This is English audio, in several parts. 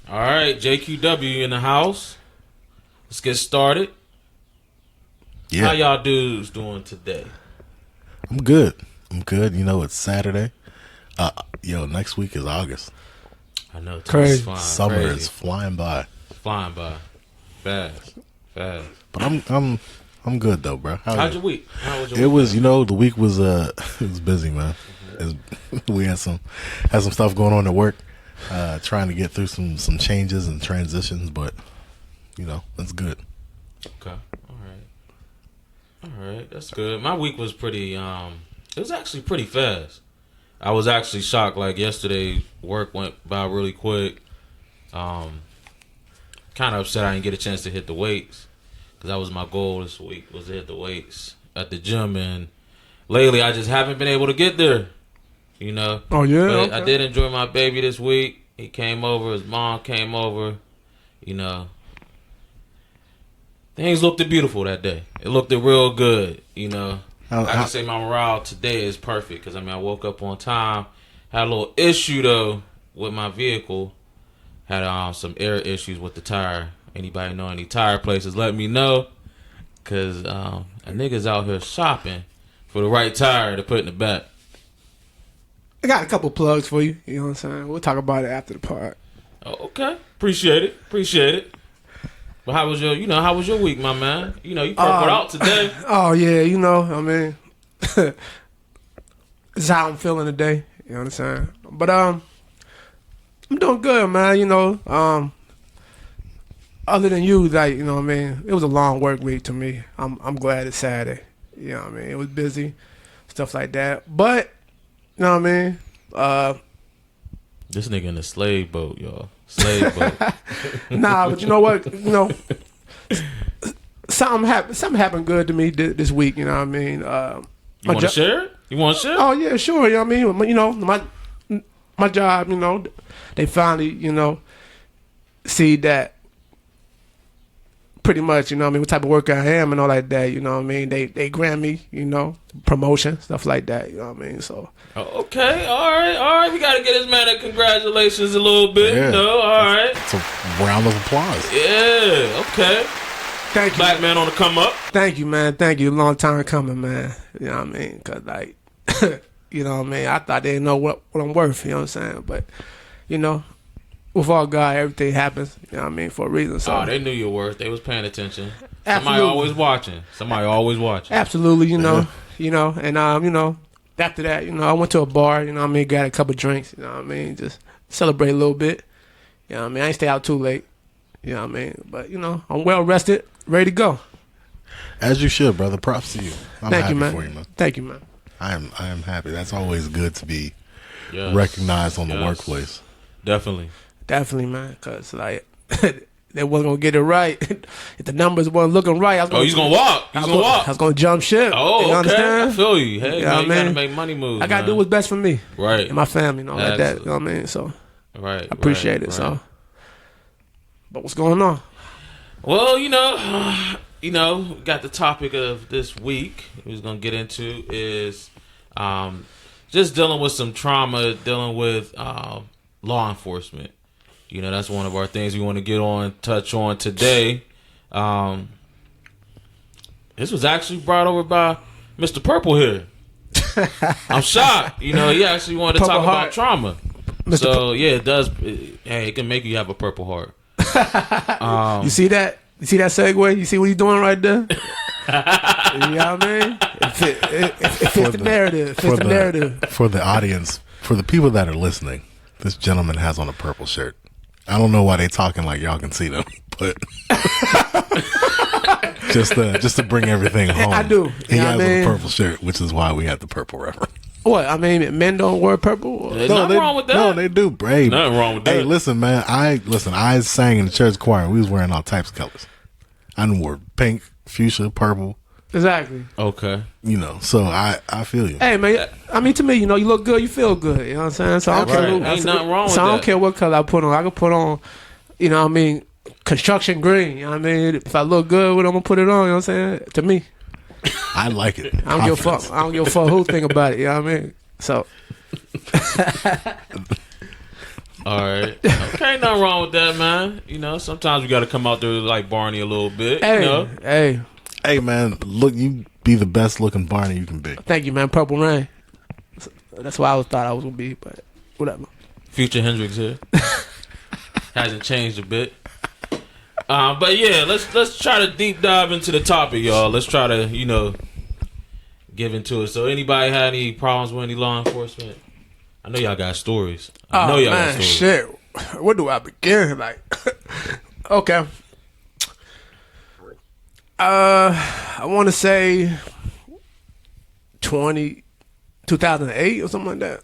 All right, JQW in the house. Let's get started. Yeah. How y'all dudes doing today? I'm good. You know, it's Saturday. Next week is August. I know. Crazy. Flying, Summer crazy. is flying by. Flying by. Fast. But I'm good though, bro. How'd your week? How was your It week? was, the week was it was busy, man. We had some stuff going on at work, trying to get through some changes and transitions, but it's good. Okay. All right. That's good. My week was pretty. It was actually pretty fast. I was actually shocked. Like yesterday, work went by really quick. Kind of upset I didn't get a chance to hit the weights because that was my goal this week, was to hit the weights at the gym. And lately, I just haven't been able to get there. Oh yeah. But Okay. I did enjoy my baby this week. He came over. His mom came over. Things looked beautiful that day. It looked real good. I can say my morale today is perfect because I woke up on time. Had a little issue though with my vehicle. Had some air issues with the tire. Anybody know any tire places? Let me know, cause a nigga's out here shopping for the right tire to put in the back. I got a couple plugs for you. You know what I'm saying? We'll talk about it after the part. Oh, okay, appreciate it. But how was your week, my man? You purpled out today. Oh yeah, this is how I'm feeling today. You know what I'm saying? But I'm doing good, man. Other than you, it was a long work week to me. I'm glad it's Saturday. You know what I mean? It was busy, stuff like that. But you know what I mean? This nigga in the slave boat, y'all. Slave boat. Nah, but you know what? Something happened good to me this week. You know what I mean? You want to share it? Oh yeah, sure. You know what I mean? My job. They finally see that pretty much. What type of worker I am and all like that. You know what I mean? They grant me promotion, stuff like that. You know what I mean? So. Oh, okay, all right. We gotta get this man a congratulations a little bit. Yeah. All right. It's a round of applause. Yeah. Okay. Thank you. Black man on the come up. Thank you, man. Thank you. Long time coming, man. You know what I mean? Because, you know what I mean? I thought they didn't know what I'm worth, you know what I'm saying? But, with all God, everything happens, you know what I mean, for a reason. So. Oh, they knew your worth. They was paying attention. Absolutely. Somebody always watching. Absolutely, and, after that, I went to a bar, you know what I mean, got a couple drinks, you know what I mean, just celebrate a little bit. You know what I mean? I ain't stay out too late. You know what I mean? But, I'm well rested, ready to go. As you should, brother. Props to you. I'm Thank happy you, man. for you, man. Thank you, man. I am happy. That's always good to be recognized on the workplace. Definitely, man, because, they wasn't going to get it right. If the numbers weren't looking right, I was he's going to walk. I was going to jump ship. Oh, you okay. understand? I feel you. Hey, You man, know what I you got to mean? make money moves. I got to do what's best for me. Right. And my family, like that. You know what I mean? So, right. I appreciate it. Right. So, but what's going on? Well, got the topic of this week we're going to get into is just dealing with some trauma, dealing with law enforcement. That's one of our things we want to touch on today. This was actually brought over by Mr. Purple here. I'm shocked. He actually wanted to Purple talk heart. about trauma. Mr. So, it does. It can make you have a purple heart. You see that? You see that segue? You see what he's doing right there? You know what I mean? It fits the narrative. It fits the narrative. For the audience, for the people that are listening, this gentleman has on a purple shirt. I don't know why they talking like y'all can see them, but just to bring everything home. I do. He You know has what I mean? on a purple shirt, which is why we have the purple reference. What? I mean, men don't wear purple? There's nothing wrong with that. No, they do. Hey, nothing wrong with that. Hey, listen, man. I sang in the church choir. We was wearing all types of colors. I wore pink, fuchsia, purple. Exactly. Okay. So I feel you. Hey, man. I mean, to me, you look good, you feel good. You know what I'm saying? So I don't care. Ain't nothing wrong with So I don't that. care what color I put on. I can put on, you know what I mean, construction green. You know what I mean? If I look good with it, I'm going to put it on. You know what I'm saying? To me. I like it. I don't give a fuck. I don't give a fuck who think about it. You know what I mean? So. All right. Okay, nothing wrong with that, man. You know, sometimes we got to come out there like Barney a little bit. Hey, you know? Hey, man, look, you be the best looking Barney you can be. Thank you, man. Purple Rain. That's what I thought I was gonna be, but whatever. Future Hendrix here. Hasn't changed a bit. But yeah, let's try to deep dive into the topic, y'all. Let's try to, give into it. So anybody had any problems with any law enforcement? I know y'all got stories. I know y'all got stories. Shit. Where do I begin? Like, okay. I want to say 2008 or something like that.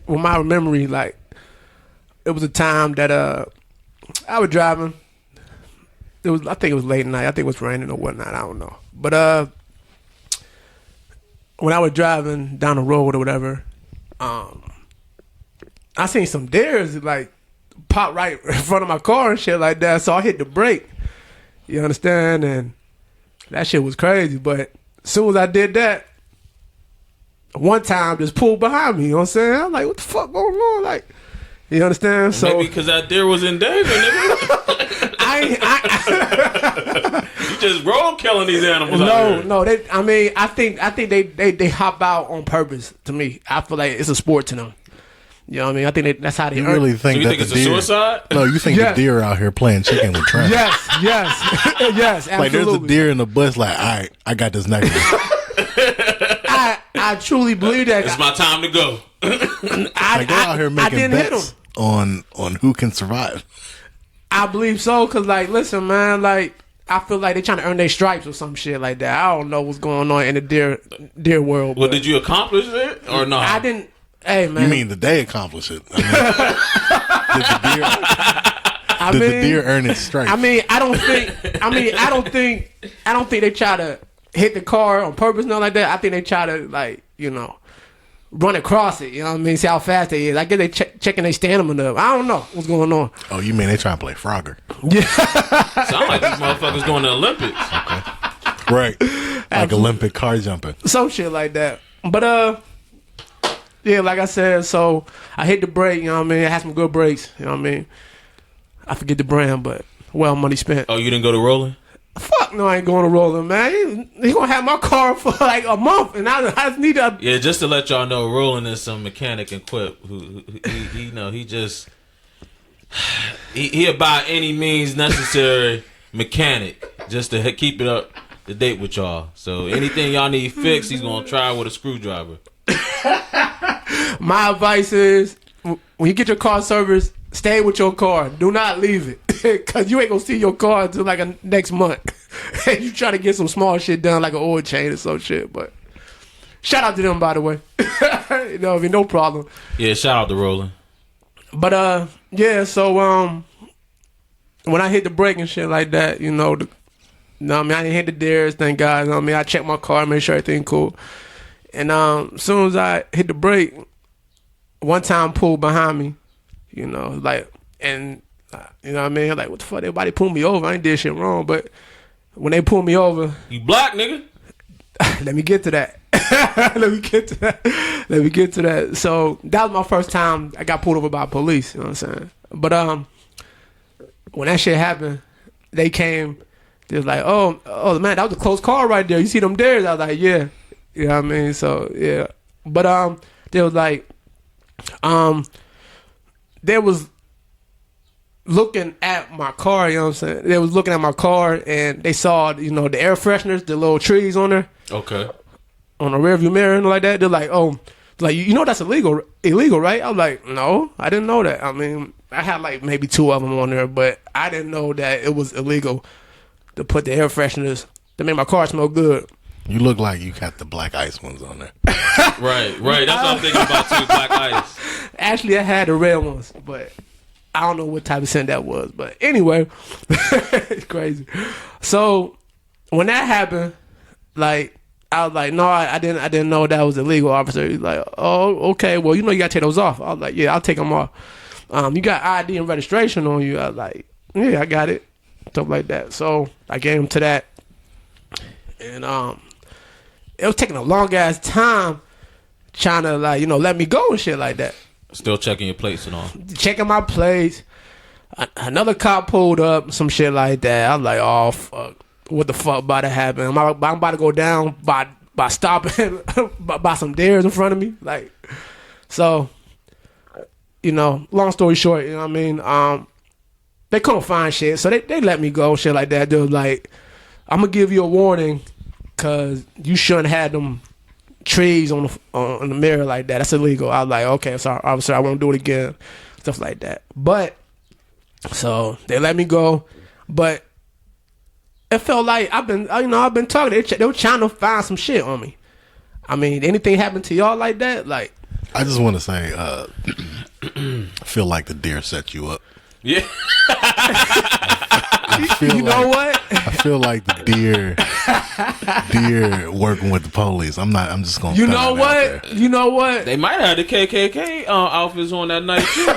With my memory, like, it was a time that I was driving. I think it was late night. I think it was raining or whatnot. I don't know. But when I was driving down the road or whatever, I seen some deers like pop right in front of my car and shit like that. So I hit the brake. You understand? And that shit was crazy. But as soon as I did that, one time just pulled behind me. You know what I'm saying? I'm like, what the fuck going on? Like, you understand? So maybe because that deer was in danger, nigga. You just road killing these animals. No. I think they hop out on purpose. To me, I feel like it's a sport to them. You know what I mean? I think that's how they. You really think so you that think it's deer, a suicide? No, you think the deer out here playing chicken with trash? Yes, absolutely. Like there's a deer in the bush. Like, all right, I got this next one. I truly believe that. It's my time to go. Like they're out here making bets on who can survive. I believe so, cause like, listen, man, like I feel like they're trying to earn their stripes or some shit like that. I don't know what's going on in the deer world. Well, did you accomplish it or no? I didn't. Hey, man. You mean did they accomplish it? I mean, did the deer earn its stripes? I don't think they try to hit the car on purpose, nothing like that. I think they try to, like, run across it. You know what I mean? See how fast they is. I guess they checking their stamina up. I don't know what's going on. Oh, you mean they trying to play Frogger? Yeah. Sound like these motherfuckers going to the Olympics. Okay. Right. Like absolutely. Olympic car jumping. Some shit like that. But, yeah, like I said, so I hit the brake, you know what I mean? I had some good brakes, you know what I mean? I forget the brand, but well money spent. Oh, you didn't go to Rolling? Fuck no, I ain't going to Rolling, man. He gonna have my car for like a month, and I just need to. Yeah, just to let y'all know, Rolling is some mechanic and Quip who he just he about any means necessary mechanic just to keep it up to date with y'all. So anything y'all need fixed, he's gonna try with a screwdriver. My advice is, when you get your car serviced, stay with your car. Do not leave it. Because you ain't going to see your car until like next month. And you try to get some small shit done, like an oil change or some shit. But shout out to them, by the way. You know, I mean, no problem. Yeah, shout out to Rolling. But, yeah, so when I hit the brake and shit like that, I didn't hit the deers, thank God. You know what I mean? I checked my car, made sure everything cool. And as soon as I hit the brake, one time pulled behind me, like, and you know what I mean? Like, what the fuck? Everybody pulled me over. I ain't did shit wrong, but when they pulled me over, you black nigga. Let me get to that. Let me get to that. So that was my first time I got pulled over by police. You know what I'm saying? But when that shit happened, they came. They was like, oh man, that was a close call right there. You see them deers? I was like, yeah. You know what I mean? So yeah. But they was like, they was looking at my car, you know what I'm saying? They was looking at my car and they saw, the air fresheners, the little trees on there. Okay. On the rearview mirror and like that. They're like, that's illegal, right? I was like, no, I didn't know that. I mean, I had like maybe 2 of them on there, but I didn't know that it was illegal to put the air fresheners to make my car smell good. You look like you got the black ice ones on there. Right. That's what I'm thinking about too, black ice. Actually, I had the red ones, but I don't know what type of scent that was. But anyway, it's crazy. So when that happened, like, I was like, no, I didn't know that was illegal, officer. He's like, oh, okay, well, you gotta take those off. I was like, yeah, I'll take them off. You got ID and registration on you? I was like, yeah, I got it. Stuff like that. So I gave him to that. And it was taking a long ass time trying to, like, let me go and shit like that. Still checking your plates and all. Checking my plates. Another cop pulled up, some shit like that. I was like, oh fuck, what the fuck about to happen? I'm about to go down by stopping by some deers in front of me. Like, so, you know, long story short, you know what I mean? They couldn't find shit, so they let me go, shit like that. They was like, I'm gonna give you a warning, cause you shouldn't have them trees on the mirror like that. That's illegal. I was like, okay, sorry, officer, I won't do it again. Stuff like that. But so they let me go, but it felt like I've been talking. They were trying to find some shit on me. I mean, anything happened to y'all like that? Like, I just want to say, I feel like the deer set you up. Yeah. You know what? I feel like the deer working with the police. I'm just gonna. You know what? You know what? They might have the KKK outfits on that night too.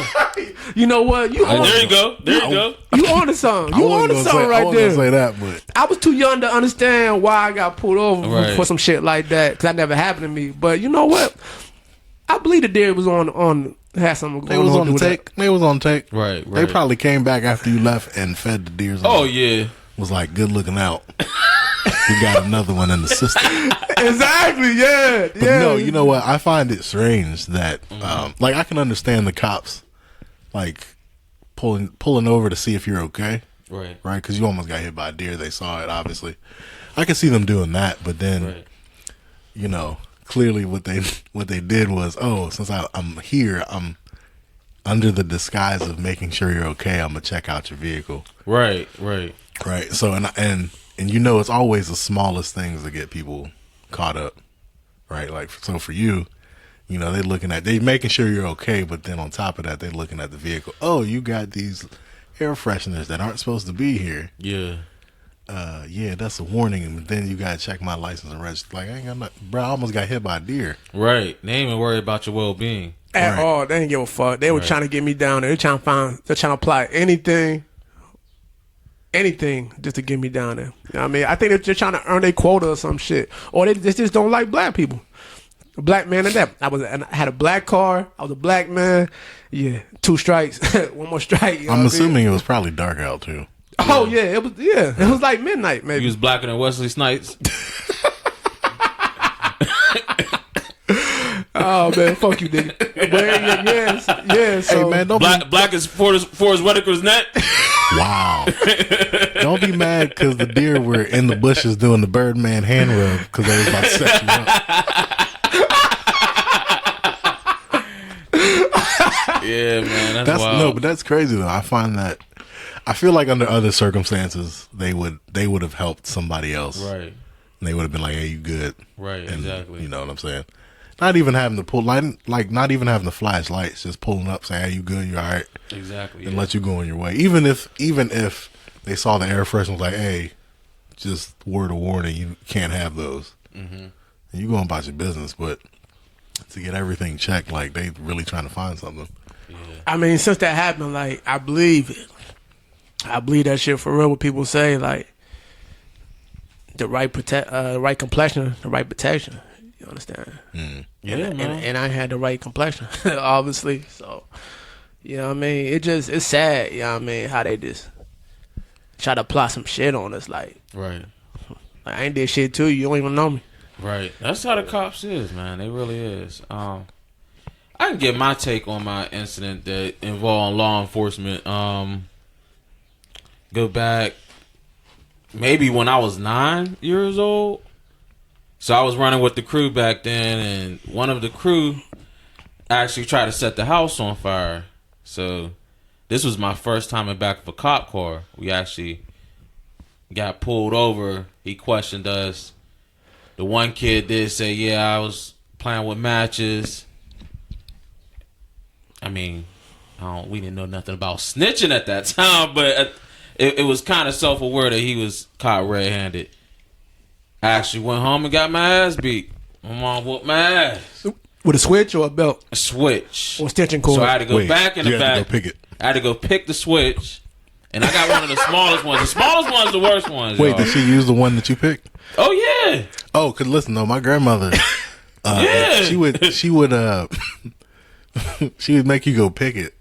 You know what? There you go. There you go. You on to something. You on to something right there. I wasn't gonna say that, but I was too young to understand why I got pulled over for some shit like that, because that never happened to me. But you know what? I believe the deer was on had something going on. They was on the take. They was on take. Right. They probably came back after you left and fed the deers. Oh yeah. Was like, good looking out. We got another one in the system. Exactly. Yeah. But no, you know what? I find it strange that, like, I can understand the cops, like, pulling over to see if you're okay. Right. Right. Because you almost got hit by a deer. They saw it. Obviously, I can see them doing that. But then, you know, clearly what they did was, since I'm here, I'm under the disguise of making sure you're okay. I'm gonna check out your vehicle. Right. So and you know, it's always the smallest things that get people caught up, right? Like, so for you, you know, they making sure you're okay, but then on top of that, they're looking at the vehicle. Oh, you got these air fresheners that aren't supposed to be here. Yeah. Yeah, that's a warning. And then you gotta check my license and register. Like, I ain't got nothing, bro. I almost got hit by a deer. Right. They ain't even worried about your well being at all. They didn't give a fuck. They were trying to get me down there. They're trying to apply anything just to get me down there. You know what I mean? I think they're just trying to earn their quota or some shit, or they just don't like black people. A black man and that. I had a black car. I was a black man. Yeah, 2 strikes, 1 more strike. You know I'm assuming it was probably dark out too. Oh yeah, it was. Yeah, it was like midnight. Maybe he was blacker than Wesley Snipes. Oh man, fuck you, nigga. Yes. So, hey man, don't black as Forrest Whitaker's neck. Wow. Don't be mad because the deer were in the bushes doing the Birdman hand rub because they was about to set you up. Yeah, man, that's wild. No, but that's crazy though. I find that I feel like under other circumstances they would have helped somebody else. Right. And they would have been like, "Hey, you good?" Right. And, exactly. You know what I'm saying? Not even having to pull, like not even having the flashlights, just pulling up, saying, "Hey, you good? You all right?" Exactly. And let you go on your way. Even if they saw the air freshener, was like, "Hey, just word of warning, you can't have those." Mm-hmm. And you go about your business, but to get everything checked, like they really trying to find something. Yeah. I mean, since that happened, like I believe that shit for real. What people say, like the right complexion, the right protection. You understand? Mm. Yeah, and I had the right complexion, obviously. So, you know what I mean? It's sad, you know what I mean, how they just try to apply some shit on us. Like I ain't did shit to you. You don't even know me. Right. That's how the cops is, man. They really is. I can get my take on my incident that involved law enforcement. Go back maybe when I was 9 years old. So I was running with the crew back then, and one of the crew actually tried to set the house on fire. So this was my first time in back of a cop car. We actually got pulled over. He questioned us. The one kid did say, "Yeah, I was playing with matches." I mean, we didn't know nothing about snitching at that time, but it was kind of self-aware that he was caught red-handed. I actually went home and got my ass beat. My mom whooped my ass. With a switch or a belt? A switch. Or extension cord? So I had to go back in the back. Had to go pick it. I had to go pick the switch. And I got one of the smallest ones. The smallest one's the worst ones. Wait, y'all. did she use the one that you picked? Oh, yeah. Oh, cause listen though, my grandmother, Yeah. she would She would make you go pick it.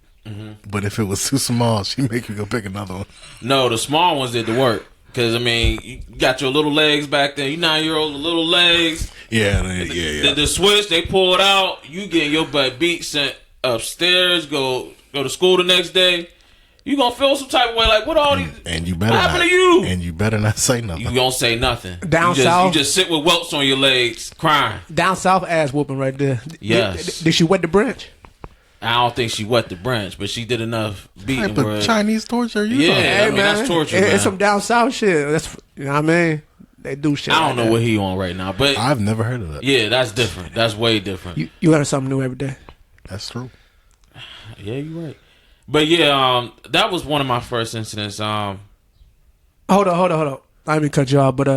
But if it was too small, she'd make you go pick another one. No, the small ones did the work. Because, I mean, you got your little legs back there. You 9-year-old little legs. Yeah, The switch, they pull it out. You get your butt beat, sent upstairs, go to school the next day. You gonna feel some type of way, like, what all these... And you better what happened to you? And you better not say nothing. You don't say nothing. Down south? You just sit with welts on your legs, crying. Down south, ass whooping right there. Yes. Did she wet the branch? I don't think she wet the branch, but she did enough beating. Type of Chinese torture you Yeah, talking? I mean, that's torture, man. It's some down south shit. That's, you know what I mean? They do shit. I don't know what he on right now, but I've never heard of that. yeah, that's different. That's way different. You learn something new every day. That's true. Yeah, you're right. But yeah, that was one of my first incidents. Hold on. I didn't mean to cut you off, but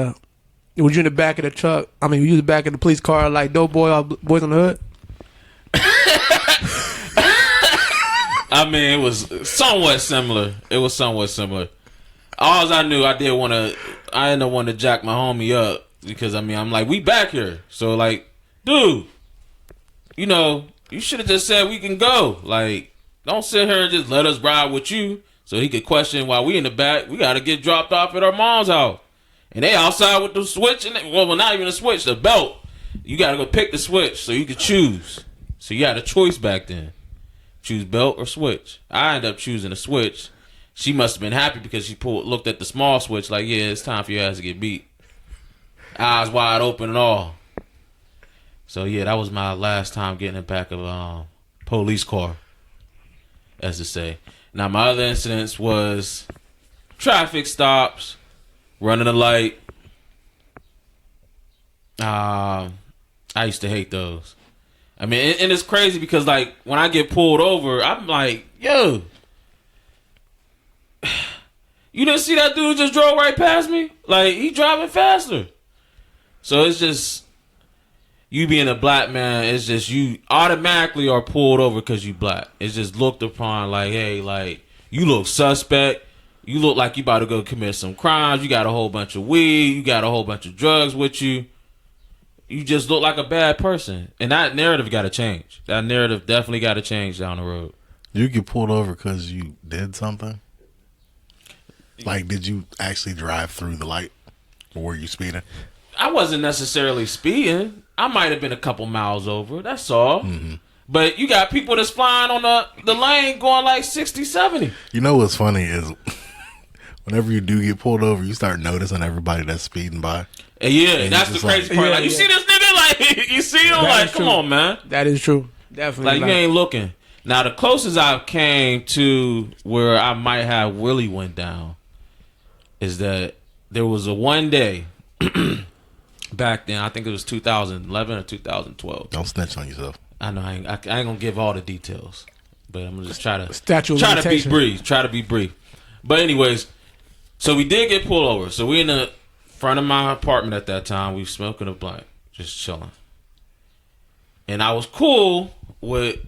was you in the back of the truck? I mean, were you in the back of the police car like dope boy or boys on the hood? I mean, it was somewhat similar. All I knew, I ended up wanting to jack my homie up because, I mean, I'm like, we back here. So, like, dude, you know, you should have just said we can go. Like, don't sit here and just let us ride with you so he could question why we in the back. We got to get dropped off at our mom's house. And they outside with the switch. Well, not even a switch, the belt. You got to go pick the switch so you could choose. So you had a choice back then. Choose belt or switch. I ended up choosing a switch. She must have been happy because she looked at the small switch like, yeah, it's time for your ass to get beat. Eyes wide open and all. So, yeah, that was my last time getting in the back of a police car, as to say. Now, my other incidents was traffic stops, running a light. I used to hate those. I mean, and it's crazy because, like, when I get pulled over, I'm like, yo, you didn't see that dude just drove right past me? Like, he driving faster. So it's just, you being a black man, it's just you automatically are pulled over because you black. It's just looked upon like, hey, like, you look suspect. You look like you about to go commit some crimes. You got a whole bunch of weed. You got a whole bunch of drugs with you. You just look like a bad person. And that narrative got to change. That narrative definitely got to change down the road. You get pulled over because you did something? Like, did you actually drive through the light? Or were you speeding? I wasn't necessarily speeding. I might have been a couple miles over. That's all. Mm-hmm. But you got people that's flying on the lane going like 60, 70. You know what's funny is whenever you do get pulled over, you start noticing everybody that's speeding by. Yeah, and that's the crazy part. Like, you see this nigga? Like, you see him? Like, come on, man. That is true. Definitely. Like, you ain't looking. Now, the closest I came to where I might have really went down is that there was a one day back then. I think it was 2011 or 2012. Don't snitch on yourself. I know I ain't gonna give all the details, but I'm gonna just try to be brief. But anyways, so we did get pulled over. So we in the front of my apartment at that time. We was smoking a blunt, just chilling, and I was cool with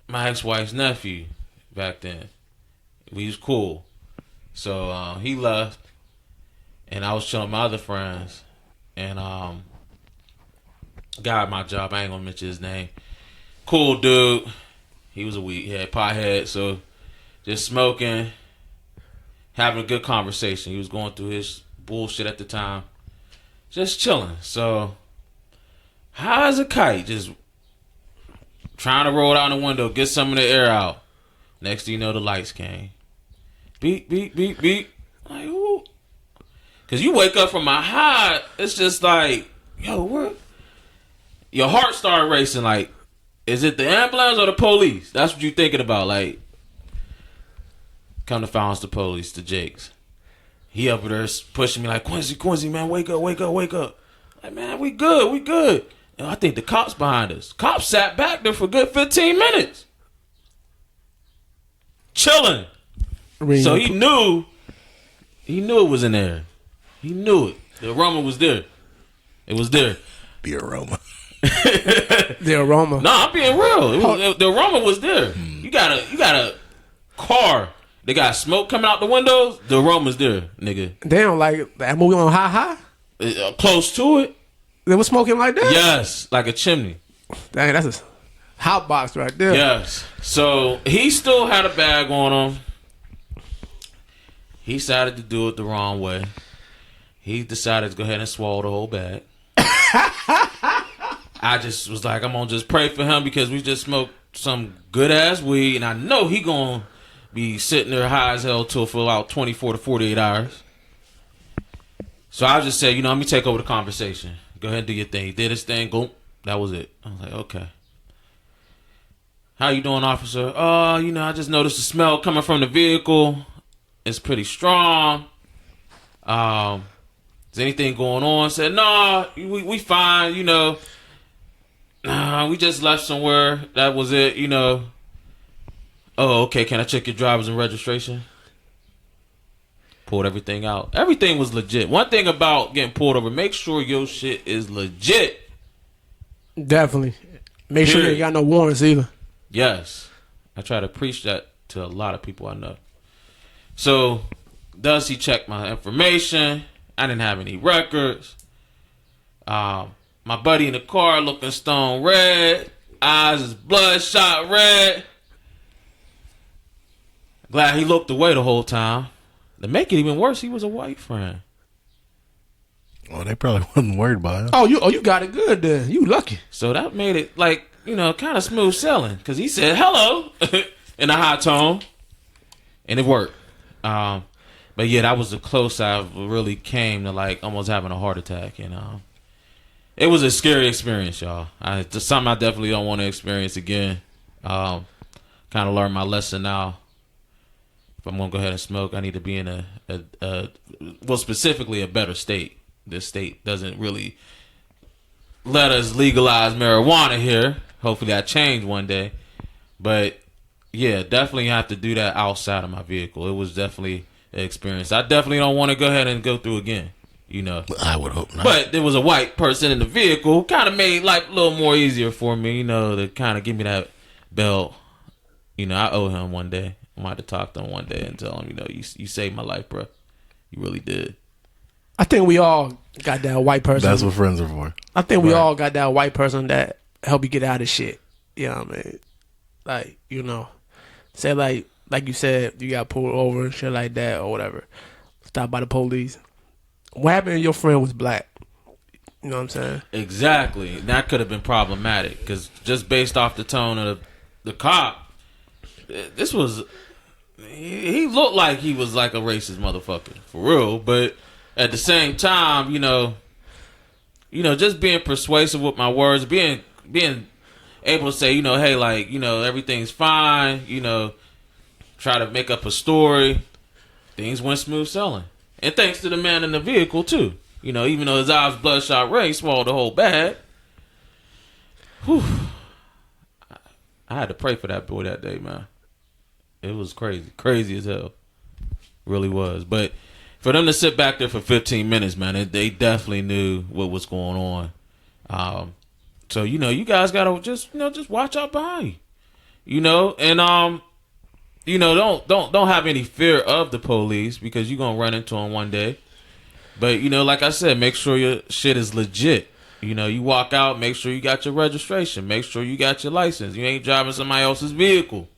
my ex-wife's nephew back then. We was cool. So he left, and I was chilling with my other friends, and guy at my job, I ain't gonna mention his name. Cool dude. He was he had pothead, so just smoking, having a good conversation. He was going through his bullshit at the time. Just chilling. So high as a kite, just trying to roll down the window, get some of the air out. Next thing you know, the lights came. Beep, beep, beep, beep. Like, ooh. Cause you wake up from a high, it's just like, yo, what? Your heart started racing. Like, is it the ambulance or the police? That's what you thinking about. Like, come to find us, the police, the Jakes. He up there pushing me like, Quincy, man, wake up. Like, man, we good. And I think the cops behind us. Cops sat back there for a good 15 minutes. Chilling. So he knew it was in there. He knew it. The aroma was there. It was there. The aroma. The aroma. No, I'm being real. The aroma was there. You got a car that got smoke coming out the windows. The aroma's there, nigga. Damn, like that movie on high? Close to it. They was smoking like that? Yes, like a chimney. Dang, that's Hot box right there. Yes. So he still had a bag on him. He decided to do it the wrong way. He decided to go ahead and swallow the whole bag. I just was like, I'm gonna just pray for him because we just smoked some good ass weed, and I know he gonna be sitting there high as hell till for about 24 to 48 hours. So I just said, let me take over the conversation. Go ahead and do your thing. He did his thing. Go. That was it. I was like, okay. How you doing, officer? I just noticed the smell coming from the vehicle. It's pretty strong. Is anything going on? I said, no, we fine, we just left somewhere. That was it, Oh, okay, can I check your driver's and registration? Pulled everything out. Everything was legit. One thing about getting pulled over, make sure your shit is legit. Definitely. Make sure you ain't got no warrants either. Yes. I try to preach that to a lot of people I know. So, does he check my information? I didn't have any records. My buddy in the car looking stone red. Eyes is bloodshot red. Glad he looked away the whole time. To make it even worse, he was a white friend. Oh, they probably wasn't worried about him. Oh, you got it good then. You lucky. So that made it kind of smooth sailing. Because he said hello in a high tone. And it worked. But yeah, that was the close I really came to almost having a heart attack. And it was a scary experience, y'all. It's something I definitely don't want to experience again. Kind of learned my lesson now. If I'm going to go ahead and smoke, I need to be in specifically a better state. This state doesn't really let us legalize marijuana here. Hopefully that change one day. But yeah, definitely have to do that outside of my vehicle. It was definitely an experience I definitely don't want to go ahead and go through again. I would hope not. But there was a white person in the vehicle. Kind of made life a little more easier for me, to kind of give me that belt. I owe him one day. I might have to talk to him one day and tell him, you saved my life, bro. You really did. I think we all got that white person. That's what friends are for. I think we all got that white person that help you get out of shit. You know what I mean? Say like you said, you got pulled over and shit like that or whatever. Stopped by the police. What happened if your friend was black? You know what I'm saying? Exactly. That could have been problematic because just based off the tone of the cop, this was... He looked like he was like a racist motherfucker. For real. But at the same time, just being persuasive with my words, being able to say, hey, everything's fine, try to make up a story. Things went smooth sailing. And thanks to the man in the vehicle, too. Even though his eyes bloodshot red, he swallowed the whole bag. Whew. I had to pray for that boy that day, man. It was crazy. Crazy as hell. Really was. But for them to sit back there for 15 minutes, man, they definitely knew what was going on. So, you guys got to just watch out behind you. And don't have any fear of the police because you're gonna run into them one day. But like I said, make sure your shit is legit. You walk out, make sure you got your registration, make sure you got your license. You ain't driving somebody else's vehicle.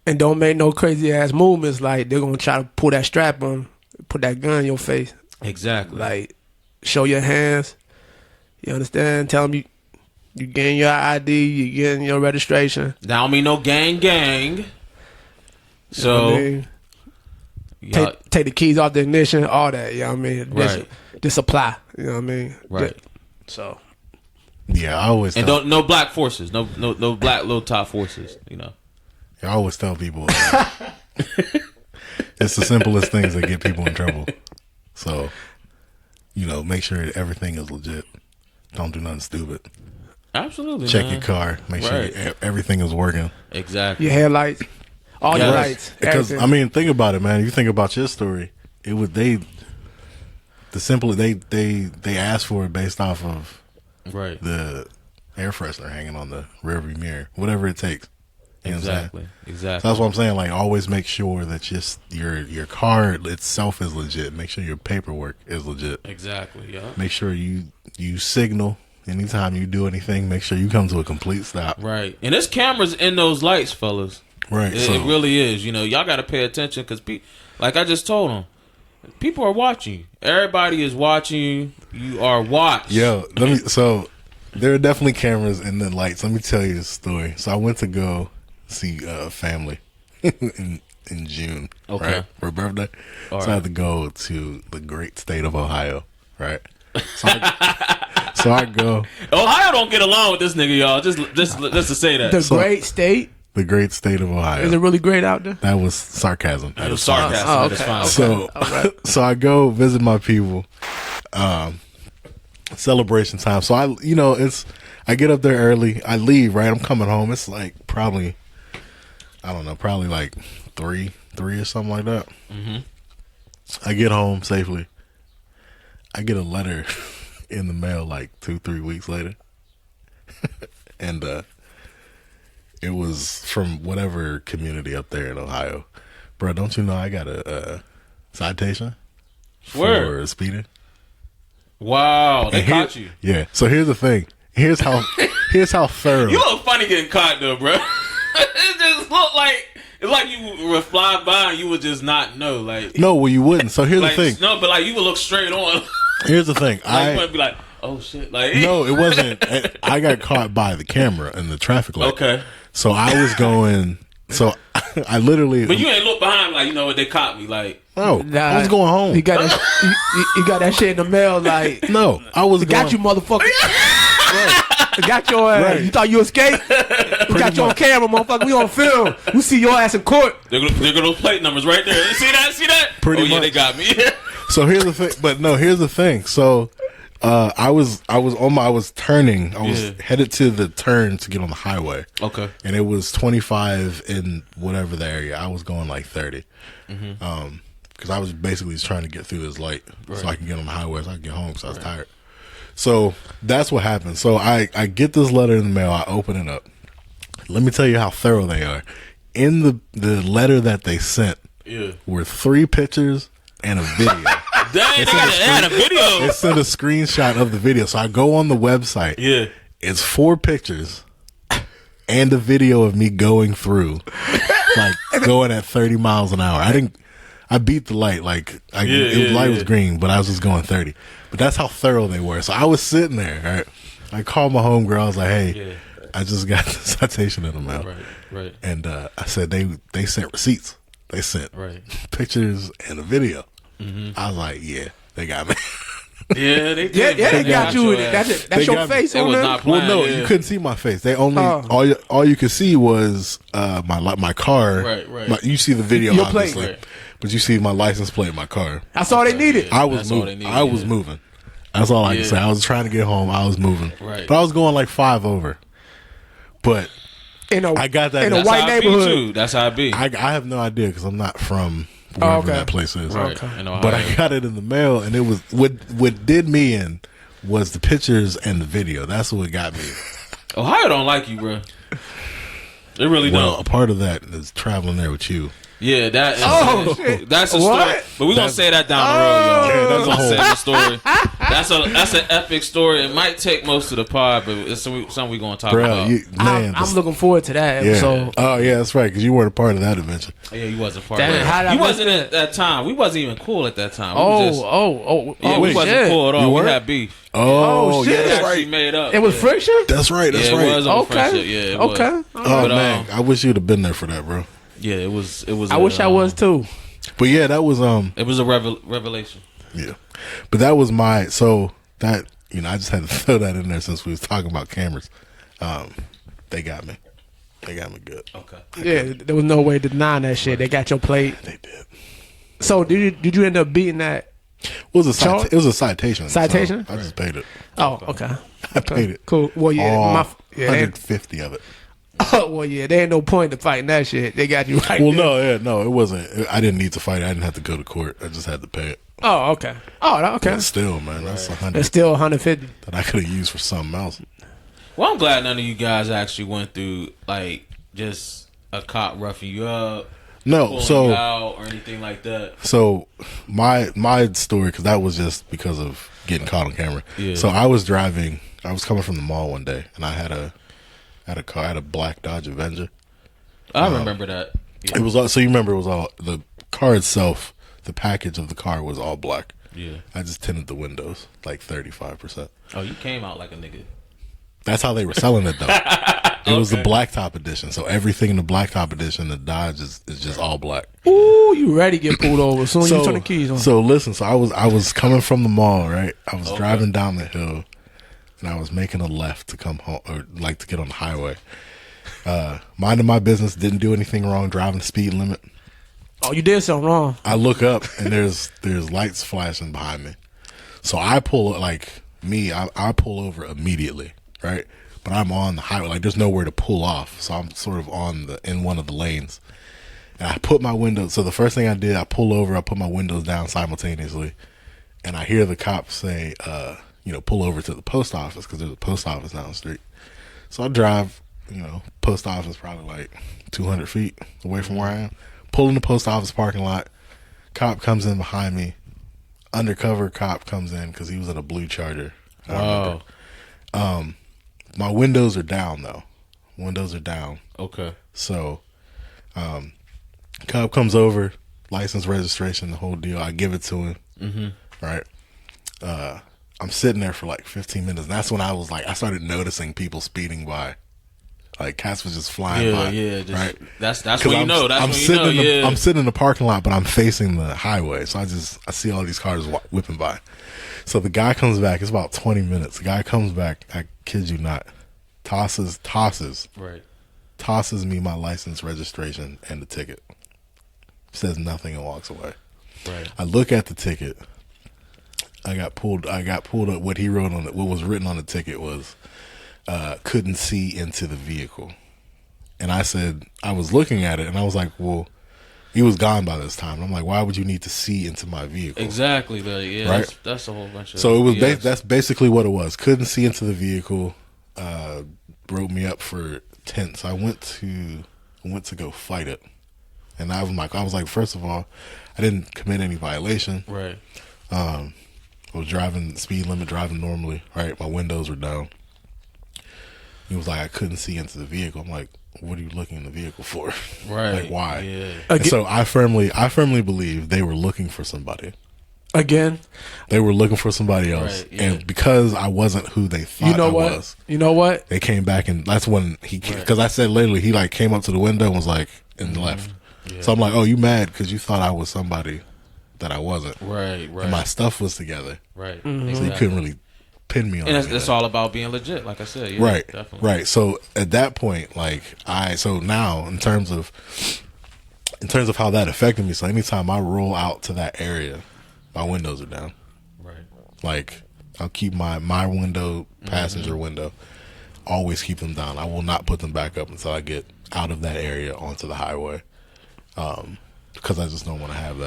And don't make no crazy ass movements like they're gonna try to pull that strap on, put that gun in your face. Exactly. Like show your hands. You understand? Tell them you getting your ID, you getting your registration. That don't mean no gang. So, take the keys off the ignition, all that. You know what I mean? Right. Just apply. You know what I mean? Right. So. Yeah, I always no black forces, no black low top forces. I always tell people it's the simplest things that get people in trouble. So, make sure everything is legit. Don't do nothing stupid. Absolutely. Check man. your car. Make sure everything is working. Exactly. Your headlights. All your lights. Because everything. think about it, man. If you think about your story, they asked for it based off of the air freshener hanging on the rearview mirror, whatever it takes. You know Exactly. So that's what I'm saying. Like, always make sure that just your car itself is legit. Make sure your paperwork is legit. Exactly. Yeah. Make sure you signal anytime you do anything, make sure you come to a complete stop. Right. And there's cameras in those lights, fellas. Right. It really is. You know, y'all got to pay attention because, like I just told them, people are watching you. Everybody is watching you. You are watched. Yo, so there are definitely cameras in the lights. Let me tell you a story. So I went to go see family in June, right, for a birthday. I had to go to the great state of Ohio, right? So I go. Ohio don't get along with this nigga, y'all. Just to say that. Great state. The great state of Ohio. Is it really great out there? That was sarcasm. It was sarcasm. Oh, okay. That is fine. So I go visit my people. Celebration time. So I get up there early. I leave, right? I'm coming home. It's like probably like three or something like that. Mm-hmm. I get home safely. I get a letter in the mail like 2-3 weeks later. And it was from whatever community up there in Ohio. Bro, don't you know I got a citation for speeding? Wow, they caught you. Yeah. So here's the thing. Here's how thorough. You look funny getting caught though, bro. It just looked like it's like you would fly by and you would just not know. Like no, well you wouldn't. So here's like, the thing. No, but like you would look straight on. Here's the thing. Like, you would be like, oh shit. Like no, it wasn't. I got caught by the camera in the traffic light. Okay. So I was going. So I literally. But you ain't look behind like you know what they caught me like. No, I was going home. You got that. You got that shit in the mail. Like no, I was. Got you, motherfucker. Got your ass. Right. You thought you escaped? We got you on camera, motherfucker. We on film. We see your ass in court. They're those plate numbers right there. You see that? See that? Pretty much. Yeah, they got me. So here's the thing. But no, here's the thing. So I was turning. I was headed to the turn to get on the highway. Okay. And it was 25 in whatever the area. I was going like 30. Mm-hmm. Because I was basically just trying to get through this light so I can get on the highway so I can get home because I was tired. So that's what happened. So I get this letter in the mail. I open it up. Let me tell you how thorough they are. In the letter that they sent were 3 pictures and a video. Dang, they had a video. They sent a screenshot of the video. So I go on the website. Yeah. It's 4 pictures and a video of me going through, like going at 30 miles an hour. I beat the light. Like the light was green, but I was just going 30. But that's how thorough they were. So I was sitting there. Right? I called my homegirl. I was like, "Hey, I just got the citation in the mail." Right. And I said they sent receipts. They sent pictures and a video. Mm-hmm. I was like, "Yeah, they got me." Yeah, they did. They got you. That's your face on there. Well, no, you couldn't see my face. They only all you could see was my car. Right. You see the video, your obviously, plate. But you see my license plate in my car. That's all they needed. I was moving. I was moving. That's all I can say. I was trying to get home. I was moving. Right. But I was going like 5 over. But I got that in a white neighborhood. That's how it be. I have no idea because I'm not from wherever that place is. Right. But I got it in the mail, and it was what did me in was the pictures and the video. That's what got me. Ohio don't like you, bro. They really don't. Well, a part of that is traveling there with you. Yeah, that is. Shit. That's a story. But we're gonna say that down the road, y'all. Yeah, that's a whole story. That's an epic story. It might take most of the pod, but it's something we're gonna talk about. I'm looking forward to that episode. Oh yeah, that's right. Because you weren't a part of that adventure. Yeah, you wasn't part of that. You wasn't at that time. We wasn't even cool at that time. We wasn't cool at all. We had beef. Oh shit! Yeah, that's right. Made up. It was friction. That's right. That's right. It was on friendship. Yeah. It was. Okay. Oh man, I wish you'd have been there for that, bro. Yeah, it was. I wish I was too. But yeah, that was It was a revelation. Yeah, but that was I just had to throw that in there since we was talking about cameras. They got me. They got me good. Okay. There was no way denying that shit. They got your plate. They did. So did you end up beating that? It was a citation. Citation? So I just paid it. Oh, okay. I paid it. Cool. Well, yeah, 150 of it. Oh, well, yeah, there ain't no point to fighting that shit. They got you right. Well, there. no, it wasn't. I didn't need to fight. I didn't have to go to court. I just had to pay it. Oh, okay. Oh, okay. But still, man, that's 100. That's still 150 that I could have used for something else. Well, I'm glad none of you guys actually went through like just a cop roughing you up. No, you out or anything like that. So my story, because that was just because of getting caught on camera. Yeah. So I was driving I was coming from the mall one day, and I had a car. I had a black Dodge Avenger. I remember that. Yeah. It was all, so you remember it was all the car itself. The package of the car was all black. Yeah. I just tinted the windows like 35%. Oh, you came out like a nigga. That's how they were selling it, though. It was the blacktop edition. So everything in the blacktop edition, the Dodge is just all black. Ooh, you ready to get pulled over as soon as you turn the keys on. So listen, so I was coming from the mall, right? I was driving down the hill, and I was making a left to come home, or like to get on the highway. Minding my business, didn't do anything wrong, driving the speed limit. Oh, you did something wrong. I look up, and there's lights flashing behind me. So I pull, I pull over immediately, right? But I'm on the highway, like there's nowhere to pull off. So I'm sort of in one of the lanes. And I put my windows, so the first thing I did, I pull over, I put my windows down simultaneously. And I hear the cop say, pull over to the post office, because there's a post office down the street. So I drive, post office probably like 200 feet away from where I am. Pull in the post office parking lot. Cop comes in behind me. Undercover cop comes in because he was in a blue Charger. Wow. My windows are down, though. Windows are down. Okay. So, cop comes over, license, registration, the whole deal. I give it to him. Mm-hmm. Right. I'm sitting there for like 15 minutes. And that's when I started noticing people speeding by. Like cats was just flying by. Right. That's when you know. That's when you know. I'm sitting in the parking lot, but I'm facing the highway, so I see all these cars whipping by. So the guy comes back. It's about 20 minutes. The guy comes back. I kid you not. Tosses me my license, registration, and the ticket. Says nothing and walks away. Right. I look at the ticket. I got pulled up. What he wrote on it. What was written on the ticket was. Couldn't see into the vehicle. And I said, I was looking at it and I was like, well, he was gone by this time. And I'm like, why would you need to see into my vehicle? Exactly. Right? That's a whole bunch of. So it was that's basically what it was. Couldn't see into the vehicle. Wrote me up for tents. I went to go fight it. And I was like, first of all, I didn't commit any violation. Right. I was driving speed limit, driving normally. Right. My windows were down. He was like, I couldn't see into the vehicle. I'm like, what are you looking in the vehicle for? Right. Like, why? Yeah. And so I firmly believe they were looking for somebody. Again? They were looking for somebody else. Right, yeah. And because I wasn't who they thought I was. You know what? They came back, and that's when because I said literally, he like came up to the window and was like, and left. Yeah. So I'm like, oh, you mad because you thought I was somebody that I wasn't. Right. And my stuff was together. Right. Mm-hmm. So you couldn't really pin me on. And it's all about being legit, like I said. Yeah, right, definitely. Right. So at that point, so now in terms of how that affected me, so anytime I roll out to that area, my windows are down. Right. Like I'll keep my window, passenger window, always keep them down. I will not put them back up until I get out of that area onto the highway, because I just don't want to have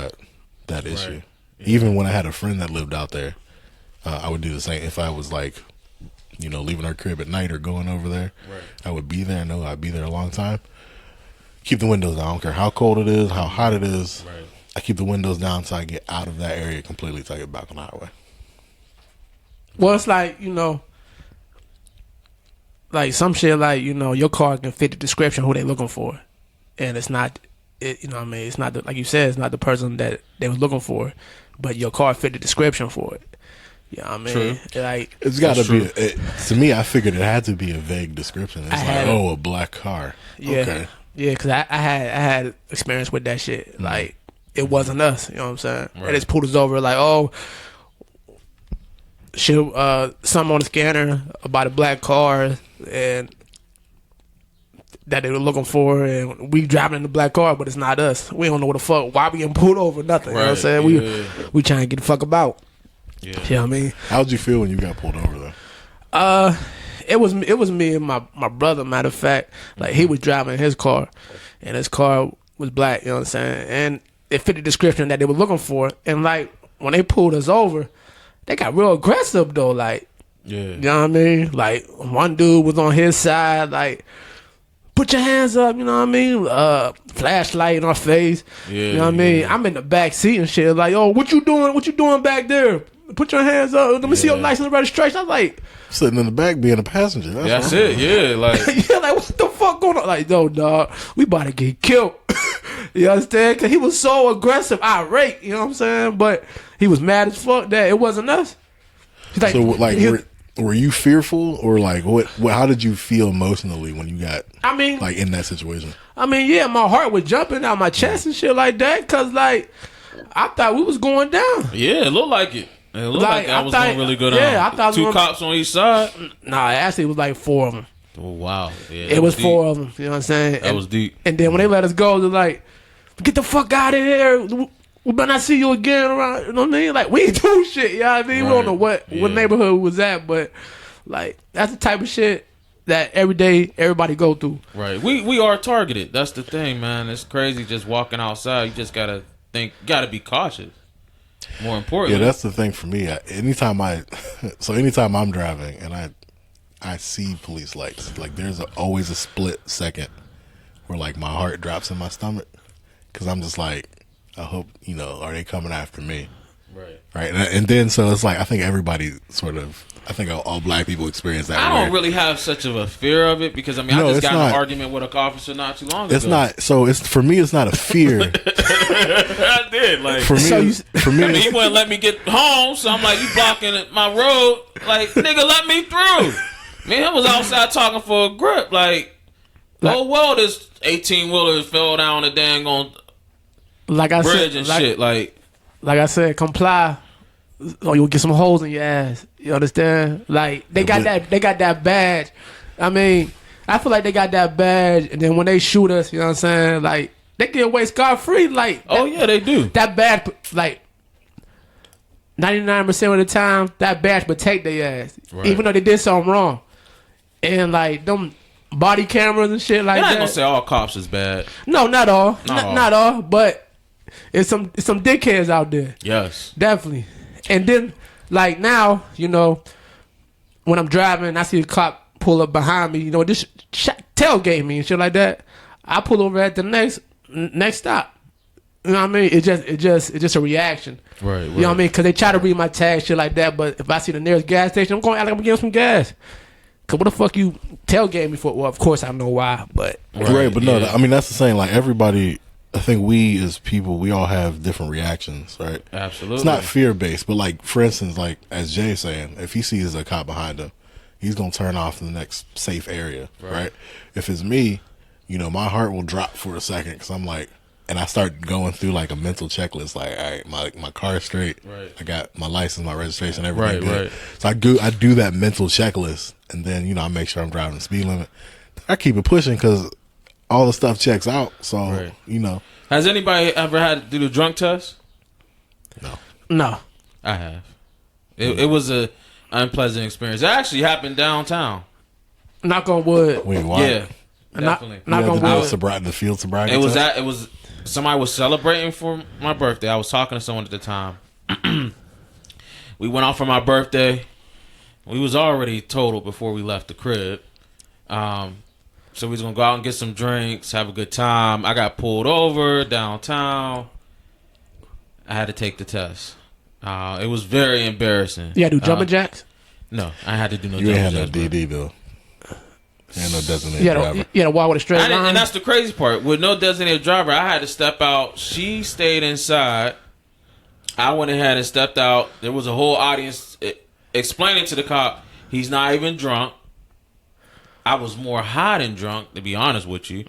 that issue. Right. Yeah. Even when I had a friend that lived out there. I would do the same if I was like, leaving our crib at night or going over there. Right. I would be there. I know I'd be there a long time. Keep the windows down. I don't care how cold it is, how hot it is. Right. I keep the windows down until I get out of that area completely till I get back on the highway. Well, it's like, like some shit like, your car can fit the description who they looking for. And it's not, it's not, like you said, it's not the person that they was looking for. But your car fit the description for it. Yeah, I mean, true. Like it's got to be. To me, I figured it had to be a vague description. It's a black car. Yeah, okay. Yeah, because I had experience with that shit. Mm-hmm. Like it wasn't us. You know what I'm saying? Right. They just pulled us over. Like, oh, shit, something on the scanner about a black car and that they were looking for, and we driving in the black car, but it's not us. We don't know what the fuck. Why we getting pulled over? Nothing. Right. You know what I'm saying? We trying to get the fuck about. Yeah. You know what I mean? How'd you feel when you got pulled over though? It was me and my brother, matter of fact. Like he was driving his car and his car was black, you know what I'm saying? And it fit the description that they were looking for. And like when they pulled us over, they got real aggressive though, like you know what I mean? Like one dude was on his side, like put your hands up, you know what I mean? Flashlight in our face. You know what I mean? I'm in the back seat and shit. Like, oh, what you doing? What you doing back there? put your hands up. Let me see your license and registration. I was like, sitting in the back being a passenger. That's it. Yeah, like yeah, like what the fuck going on? Like, no, dog, we about to get killed. You understand? Because he was so aggressive, irate. You know what I'm saying? But he was mad as fuck that it wasn't us. He's like, so, like, were you fearful, or like what? How did you feel emotionally when you got? I mean, like in that situation. I mean, yeah, my heart was jumping out my chest and shit like that. Cause like, I thought we was going down. Yeah, it looked like it. It looked like that was going really good. Yeah, I thought 2 cops on each side. Nah, actually, it was like 4 of them. Oh wow, yeah, it was deep. 4 of them. You know what I'm saying? That was deep. And then when they let us go, they're like, "Get the fuck out of here. We better not see you again around." You know what I mean? Like, we ain't do shit. You know what I mean? Right. We don't know what neighborhood we was at, but like, that's the type of shit that every day everybody go through. Right. We are targeted. That's the thing, man. It's crazy just walking outside. You just gotta be cautious. More importantly. Yeah, that's the thing for me. Anytime I'm driving and I see police lights, like there's always a split second where like my heart drops in my stomach, because I'm just like, I hope, are they coming after me? Right. And then so it's like, I think everybody I think all black people experience that. I don't really have such of a fear of it, because I just got in an argument with an officer not too long ago. It's not. So for me, it's not a fear. I did. Like, for me, he wouldn't let me get home, so I'm like, you blocking my road. Like, nigga, let me through. Man, I was outside talking for a grip. Like, oh well, this 18-wheeler fell down the dang on bridge and shit. Like I said, comply, or you'll get some holes in your ass. You understand? Like, they got that badge. I mean, I feel like they got that badge, and then when they shoot us, you know what I'm saying? Like, they get away scot-free. Like, yeah, they do. That badge, like, 99% of the time, that badge protect their ass, even though they did something wrong. And like them body cameras and shit like that. I ain't gonna say all cops is bad. No, not all. Not all. But it's some dickheads out there. Yes, definitely. And then like now, when I'm driving, I see a cop pull up behind me. Just tailgate me and shit like that. I pull over at the next stop. You know what I mean? It's just a reaction. Right. You know what I mean? Because they try to read my tag, shit like that. But if I see the nearest gas station, I'm going to act like I'm getting some gas. Cause what the fuck you tailgate me for? Well, of course I know why, but right. But no, I mean that's the same. Like everybody, I think we as people, we all have different reactions, right? Absolutely. It's not fear based, but like for instance, like as Jay's saying, if he sees a cop behind him, he's gonna turn off to the next safe area, right? If it's me, my heart will drop for a second, because I'm like, and I start going through like a mental checklist, like, all right, my car's straight, I got my license, my registration, everything good. So I do that mental checklist, and then I make sure I'm driving the speed limit. I keep it pushing because all the stuff checks out. So Has anybody ever had to do the drunk test? No, I have. It was a unpleasant experience. It actually happened downtown. Knock on wood. Wait, why? Yeah, definitely. Knock on wood. The field sobriety. It was somebody was celebrating for my birthday. I was talking to someone at the time. We went out for my birthday. We was already totaled before we left the crib. So we was gonna go out and get some drinks, have a good time. I got pulled over downtown. I had to take the test. It was very embarrassing. You had to do jumping jacks? No, I had to do no jumping jacks. You ain't had no DD though. And no designated driver. You had to walk with a straight line. And that's the crazy part. With no designated driver, I had to step out. She stayed inside. I went ahead and stepped out. There was a whole audience explaining to the cop, he's not even drunk. I was more high than drunk, to be honest with you.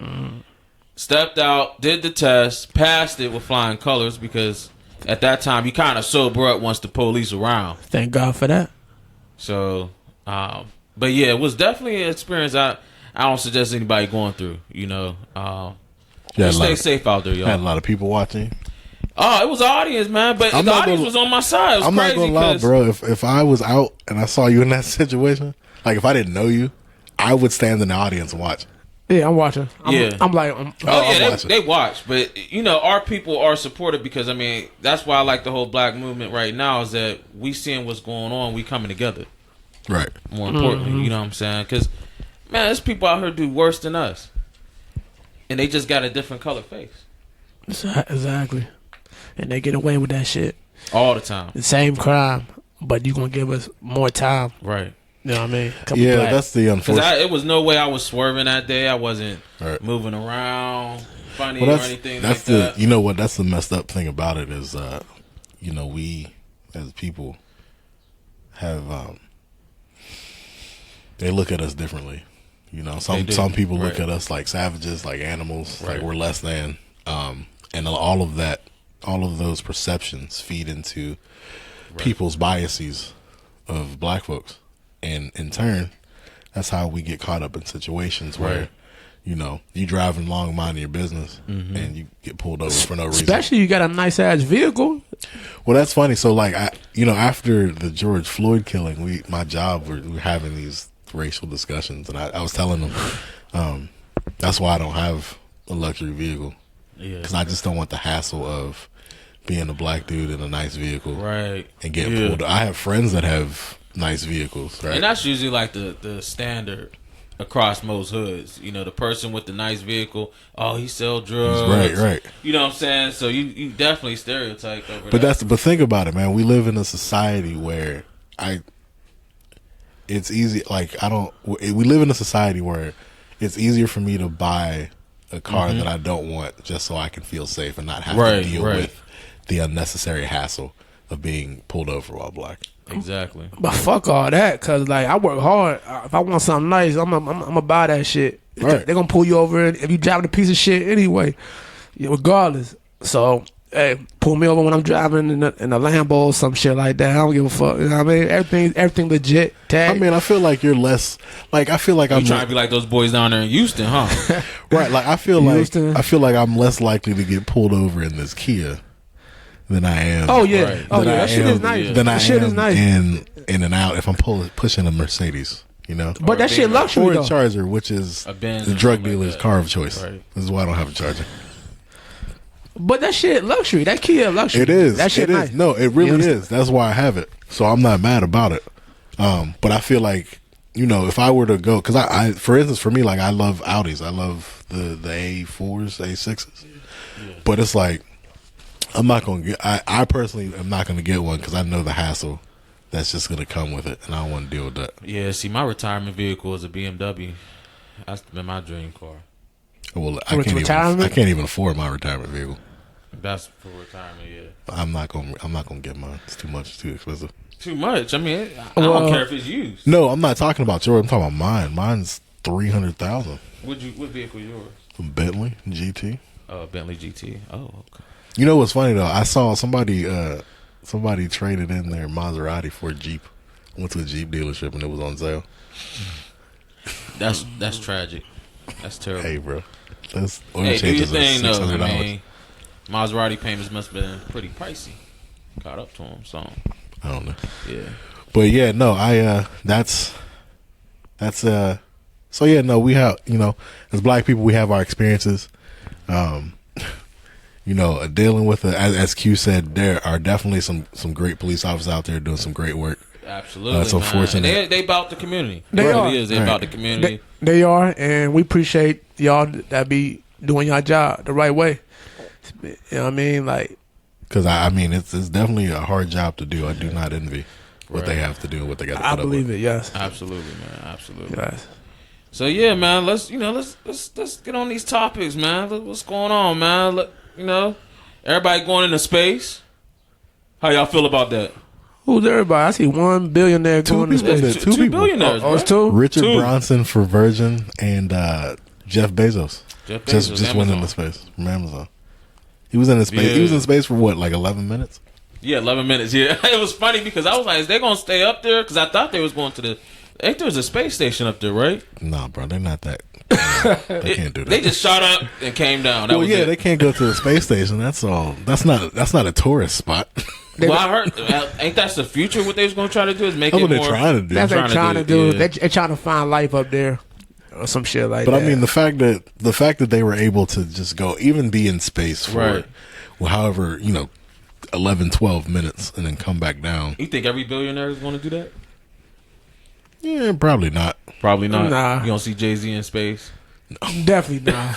Stepped out, did the test, passed it with flying colors, because at that time you kind of sober up once the police around. Thank God for that. So, but yeah, it was definitely an experience I don't suggest anybody going through. Stay safe out there, y'all. Had a lot of people watching. Oh, it was an audience, man, but the audience was on my side. It was I'm crazy, not gonna lie, bro. If I was out and I saw you in that situation, like if I didn't know you, I would stand in the audience and watch. Yeah, I'm watching. I'm like, they watch, but our people are supportive, because that's why I like the whole black movement right now, is that we seeing what's going on, we coming together. Right. More importantly, you know what I'm saying? Because man, there's people out here do worse than us, and they just got a different color face. Exactly, and they get away with that shit all the time. The same crime, but you gonna give us more time, Right. You know what I mean? Yeah, that's the unfortunate. Because it was no way I was swerving that day. I wasn't moving around funny or anything like that. You know what? That's the messed up thing about it is, you know, we as people have they look at us differently. You know, some people look at us like savages, like animals, like we're less than, and all of those perceptions feed into people's biases of black folks. And in turn, that's how we get caught up in situations where, you know, you driving along minding your business and you get pulled over for no reason. Especially you got a nice ass vehicle. Well, that's funny. So like, after the George Floyd killing, my job, we're having these racial discussions, and I was telling them, that's why I don't have a luxury vehicle. Because I just don't want the hassle of being a black dude in a nice vehicle. Right. And getting pulled over. I have friends that have nice vehicles, right? And that's usually like the standard across most hoods. You know, the person with the nice vehicle, he sell drugs. Right. You know what I'm saying? So you definitely stereotyped over that. But think about it, man. We live in a society where it's easy. Like, we live in a society where it's easier for me to buy a car that I don't want just so I can feel safe and not have to deal with the unnecessary hassle of being pulled over while black. Exactly. But fuck all that, cause like I work hard. If I want something nice, I'm gonna buy that shit. Right. They're gonna pull you over if you driving a piece of shit anyway, regardless. So hey, pull me over when I'm driving in a Lambo or some shit like that. I don't give a fuck. You know what I mean? Everything legit. Tag. I mean, I feel like you're less. Like, I feel like I'm trying to be like those boys down there in Houston, huh? Right. Like, I feel like I'm less likely to get pulled over in this Kia than I am. Oh yeah. Right. Oh yeah. That shit is nice. Than I shit am is nice. in and out if I'm pushing a Mercedes. You know, but that shit luxury or though. a Charger, which is the drug dealer's car of choice. Right. This is why I don't have a Charger. But that shit luxury. That Kia luxury. It is. That shit nice. No, it really is. That's why I have it. So I'm not mad about it. But I feel like, you know, if I were to go, because I, for instance, for me, like I love Audis. I love the A4s, A6s. Yeah. But it's like, I'm not going to get, I personally am not going to get one because I know the hassle that's just going to come with it. And I don't want to deal with that. Yeah, see, my retirement vehicle is a BMW. That's been my dream car. Well, I can't even afford my retirement vehicle. That's for retirement, yeah. I'm not gonna get mine. It's too much. It's too expensive. Too much. I mean, I don't care if it's used. No, I'm not talking about yours. I'm talking about mine. Mine's $300,000. What vehicle is yours? Bentley GT. Oh, Bentley GT. Oh, okay. You know what's funny though? I saw somebody traded in their Maserati for a Jeep. Went to a Jeep dealership and it was on sale. That's tragic. That's terrible. Hey, bro. Do your thing though. I mean, Maserati payments must have been pretty pricey. Caught up to them, so I don't know. Yeah, but yeah, no, so yeah, no, we have, you know, as black people, we have our experiences. You know, dealing with as Q said, there are definitely some great police officers out there doing some great work. Absolutely, it's unfortunate. And they about the community. They are. It is. They about the community. They are, and we appreciate y'all that be doing your job the right way. You know what I mean? Like, because I mean, it's definitely a hard job to do. I do not envy what they have to do, what they got to put up with. I believe it. Yes, absolutely, man. Absolutely. Yes. So yeah, man. Let's get on these topics, man. What's going on, man? You know, everybody going into space. How y'all feel about that? Who's everybody? I see one billionaire going to space. Two billionaires. It's two. Richard Branson for Virgin and Jeff Bezos. Just went into space from Amazon. He was in the space. Yeah. He was in space for what, like 11 minutes? Yeah, 11 minutes. Yeah, it was funny because I was like, "Is they gonna stay up there?" Because I thought they was going to the. I think there's a space station up there, right? Nah, bro, they're not that. They can't do that. They just shot up and came down. Well, yeah, they can't go to the space station. That's all. That's not a tourist spot. Well, I heard, ain't that the future? What they was going to try to do is make it more. That's what they're trying to do. That's what they're trying to do. Yeah. They're trying to find life up there or some shit like that. But I mean, the fact that they were able to just go, even be in space for, well, however, 11, 12 minutes and then come back down. You think every billionaire is going to do that? Yeah, probably not. Probably not. Nah. You don't see Jay-Z in space? No. Definitely not.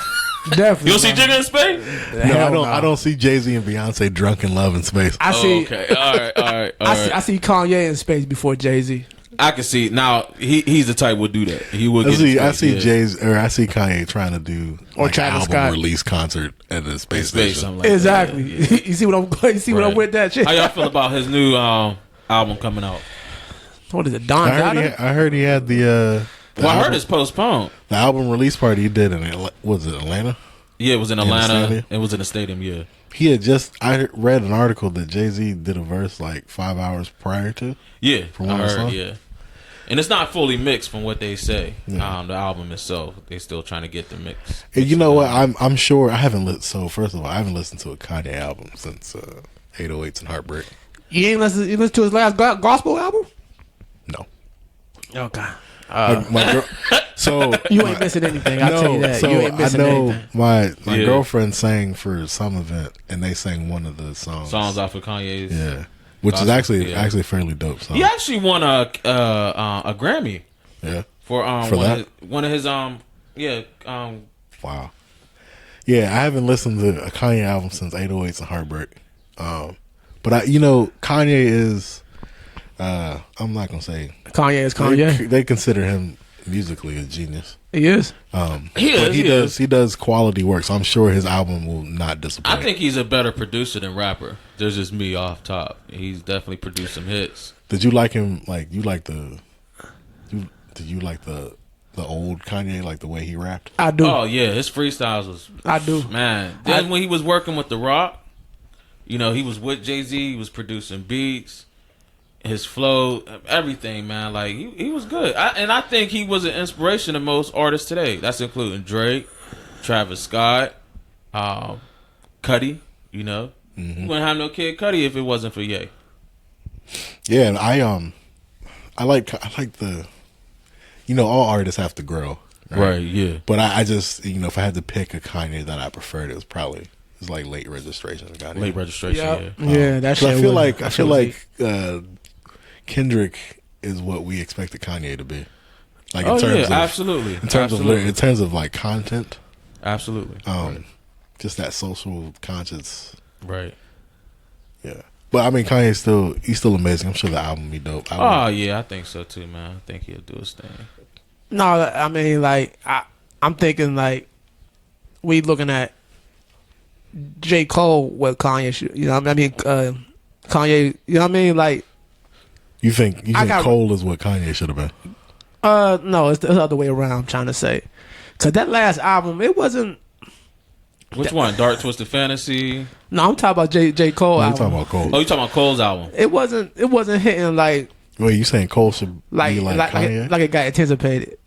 Definitely. You don't see Jigga in space? No, I don't see Jay-Z and Beyonce drunk in love in space. I see. Okay. All right. I see Kanye in space before Jay-Z. I can see now. He's the type would do that. He would. I see Kanye trying to do Or like an Travis album Scott. release concert at the space station. Like Exactly. That, yeah. You see what I'm with that shit. How y'all feel about his new album coming out? What is it? Don Dada? I heard he had the Well, I heard it's postponed. The album release party he did in Atlanta? Yeah, it was in the Atlanta. stadium? It was in the stadium. Yeah. He had I read an article that Jay-Z did a verse like 5 hours prior to. Yeah, from I what I heard. saw. Yeah, and it's not fully mixed from what they say. Yeah. The album itself, they still trying to get the mix. And you know what? I'm sure I haven't listened. So first of all, I haven't listened to a Kanye album since 808s and Heartbreak. You listen to his last gospel album? No. Okay. So You ain't missing anything. I'll tell you that. So You ain't missing I know anything. my Yeah. girlfriend sang for some event, and they sang one of the songs. Songs off of Kanye's. Yeah, which is Gospel, actually fairly dope song. He actually won a Grammy Yeah. for For one of his Wow. Yeah, I haven't listened to a Kanye album since 808s and Heartbreak. But Kanye is. I'm not gonna say Kanye is Kanye. They consider him musically a genius. He is. He does quality work, so I'm sure his album will not disappoint. I think he's a better producer than rapper. There's just me off top. He's definitely produced some hits. Did you like him? Like you like the? Did you like the old Kanye, like the way he rapped? I do. Oh yeah, his freestyles was. I do. Man, then when he was working with The Rock, he was with Jay-Z. He was producing beats. His flow, everything, man. Like he was good, I think he was an inspiration to most artists today. That's including Drake, Travis Scott, Cudi. You wouldn't have no Kid Cudi if it wasn't for Ye. Yeah, and I like the, all artists have to grow, Right. Yeah. But I just, if I had to pick a Kanye that I preferred, it was like Late Registration. Late Registration. Yep. Yeah. Yeah, that shit. I feel like Kendrick is what we expected Kanye to be. Like absolutely. In terms of like content, absolutely. Just that social conscience. Right. Yeah. But I mean, he's still amazing. I'm sure the album will be dope. Yeah, I think so too, man. I think he'll do his thing. No, I mean, like I'm thinking like we looking at J. Cole with Kanye. I mean, Kanye. You know what I mean? Like, you think Cole is what Kanye should have been? No, it's the other way around. I'm trying to say, because that last album, it wasn't. Which one? Dark Twisted Fantasy? No, I'm talking about J. Cole. No, album. you talking about Cole? Oh, you talking about Cole's album? It wasn't hitting like. Wait, you saying Cole should be like Kanye? Like it got anticipated.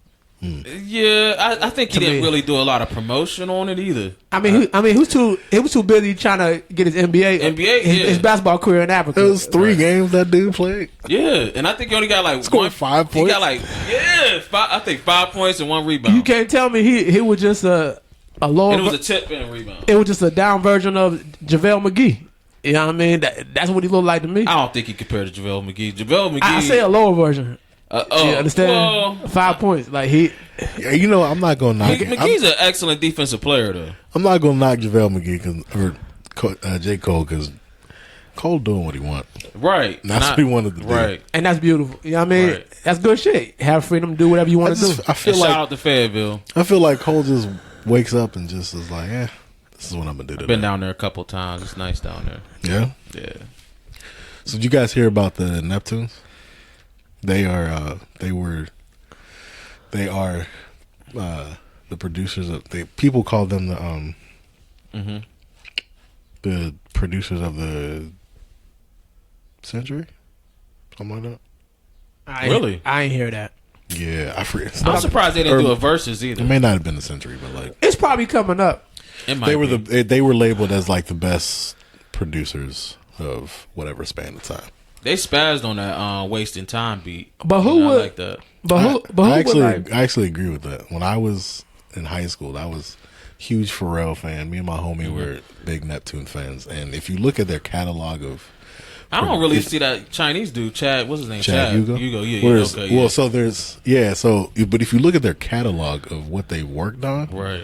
Yeah, I think he didn't really do a lot of promotion on it either. I mean, he was too busy trying to get his his basketball career in Africa. It was 3 games that dude played. Yeah, and I think he only got like scored 5 points. He got like 5 points and 1 rebound. You can't tell me he was just a lower. And it was a tip and a rebound. It was just a down version of JaVale McGee. You know what I mean? That's what he looked like to me. I don't think he compared to JaVale McGee. JaVale McGee. I say a lower version. You understand? Well, 5 points. Like he. Yeah, I'm not gonna knock McGee's an excellent defensive player, though. I'm not gonna knock JaVale McGee or J. Cole because Cole doing what he want. Right. And that's what he wanted to do. Right. And that's beautiful. You know what I mean? Right. That's good shit. Have freedom to do whatever you want to do. I feel and like shout out to Fayetteville. I feel like Cole just wakes up and just is like, this is what I'm gonna do today. Been down there a couple times. It's nice down there. Yeah. Yeah. So did you guys hear about the Neptunes? They are the producers of people call them the producers of the century, something like that. Really? I ain't hear that. Yeah, I forget. I'm surprised they didn't do a versus either. It may not have been the century, but like It's probably coming up. they were labeled as like the best producers of whatever span of time. They spazzed on that wasting time beat. But who would? I like that. I actually agree with that. When I was in high school, I was a huge Pharrell fan. Me and my homie were big Neptune fans. And if you look at their catalog of, I don't really see that Chinese dude, Chad. What's his name? Chad Hugo. Yeah. Well, so there's but if you look at their catalog of what they worked on, right,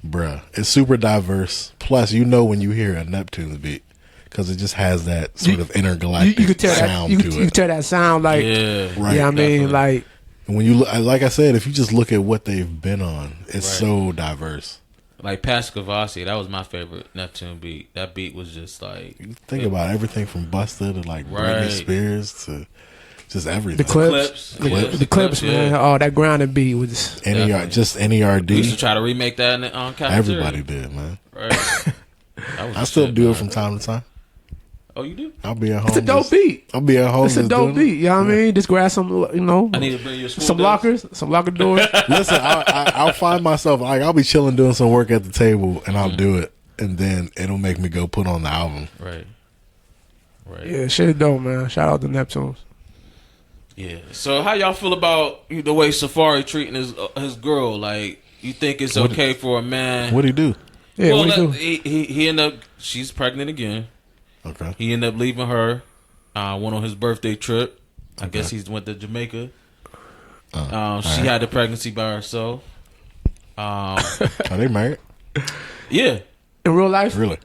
Bruh, it's super diverse. Plus, you know when you hear a Neptunes beat, because it just has that sort of intergalactic you could tell sound that, to it. You could tell that sound like, Right. Yeah, I mean, Definitely. like, And when you look, like I said, if you just look at what they've been on, it's so diverse. Like Pascal Kavasi, that was my favorite Neptune beat. That beat was just like Think about everything from Busta to like Britney Spears to just everything. the clips, the clips, man. Oh, that grounded beat was Just NERD. We used to try to remake that on cafeteria. Everybody did, man. Right. I still do it from time to time. Oh, you do? I'll be at home. It's a dope beat. I'll be at home. It's a dope beat. You know what I mean? Just grab some, you know. I need to bring you some lockers, some locker doors. Listen, I'll find myself like I'll be chilling doing some work at the table, and I'll do it, and then it'll make me go put on the album. Right. Yeah, shit is dope, man. Shout out to Neptunes. Yeah. So how y'all feel about the way Safari treating his girl? Like, you think it's okay for a man? What'd he do? Yeah, well, what he do? he ended up. She's pregnant again. Okay. He ended up leaving her. Went on his birthday trip. I guess he went to Jamaica. She had the pregnancy by herself. Are they married? Yeah. In real life? Really?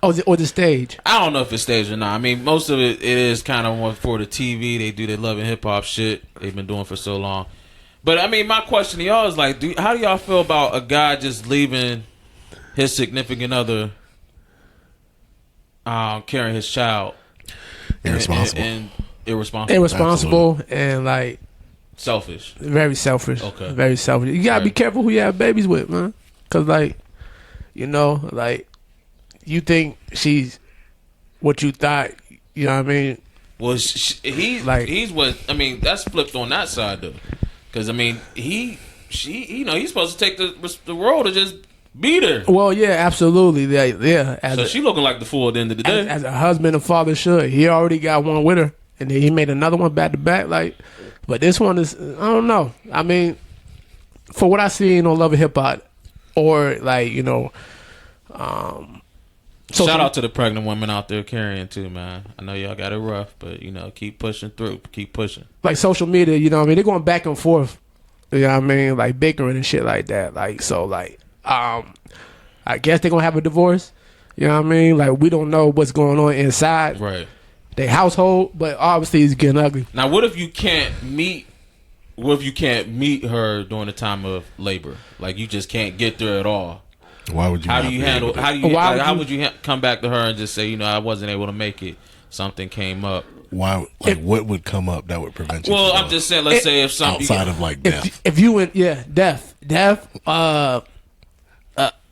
Or the stage? I don't know if it's staged or not. I mean, most of it is kind of for the TV. They do their love and hip hop shit they've been doing for so long. But I mean, my question to y'all is like, how do y'all feel about a guy just leaving his significant other, carrying his child? Irresponsible. And irresponsible. Irresponsible Absolutely. and like Selfish. very selfish. Okay. Very selfish. You gotta be careful who you have babies with, man. Cause like, you know, like you think she's what you thought. You know what I mean? Well, he's what I mean. That's flipped on that side though, because I mean he's supposed to take the role to just beat her. Well, yeah, absolutely. Yeah. So she looking like the fool at the end of the day. As a husband and father should. He already got one with her, and then he made another one back to back. Like, but this one is, I don't know. I mean, for what I see on Love and Hip Hop, or like, you know, shout out to the pregnant women out there carrying too, man. I know y'all got it rough, but you know, keep pushing through, keep pushing. Like social media, you know what I mean? They're going back and forth. You know what I mean? Like bickering and shit like that. Like, so like, I guess they're gonna have a divorce. You know what I mean? Like, we don't know what's going on inside their household, but obviously it's getting ugly. Now, what if you can't meet? What if you can't meet her during the time of labor? Like, you just can't get there at all. Why would you? How do you handle? How would you come back to her and just say, I wasn't able to make it. Something came up. Why? Like, what would come up that would prevent you? Well, I'm just saying. Let's say if something outside of like death. If you went, death,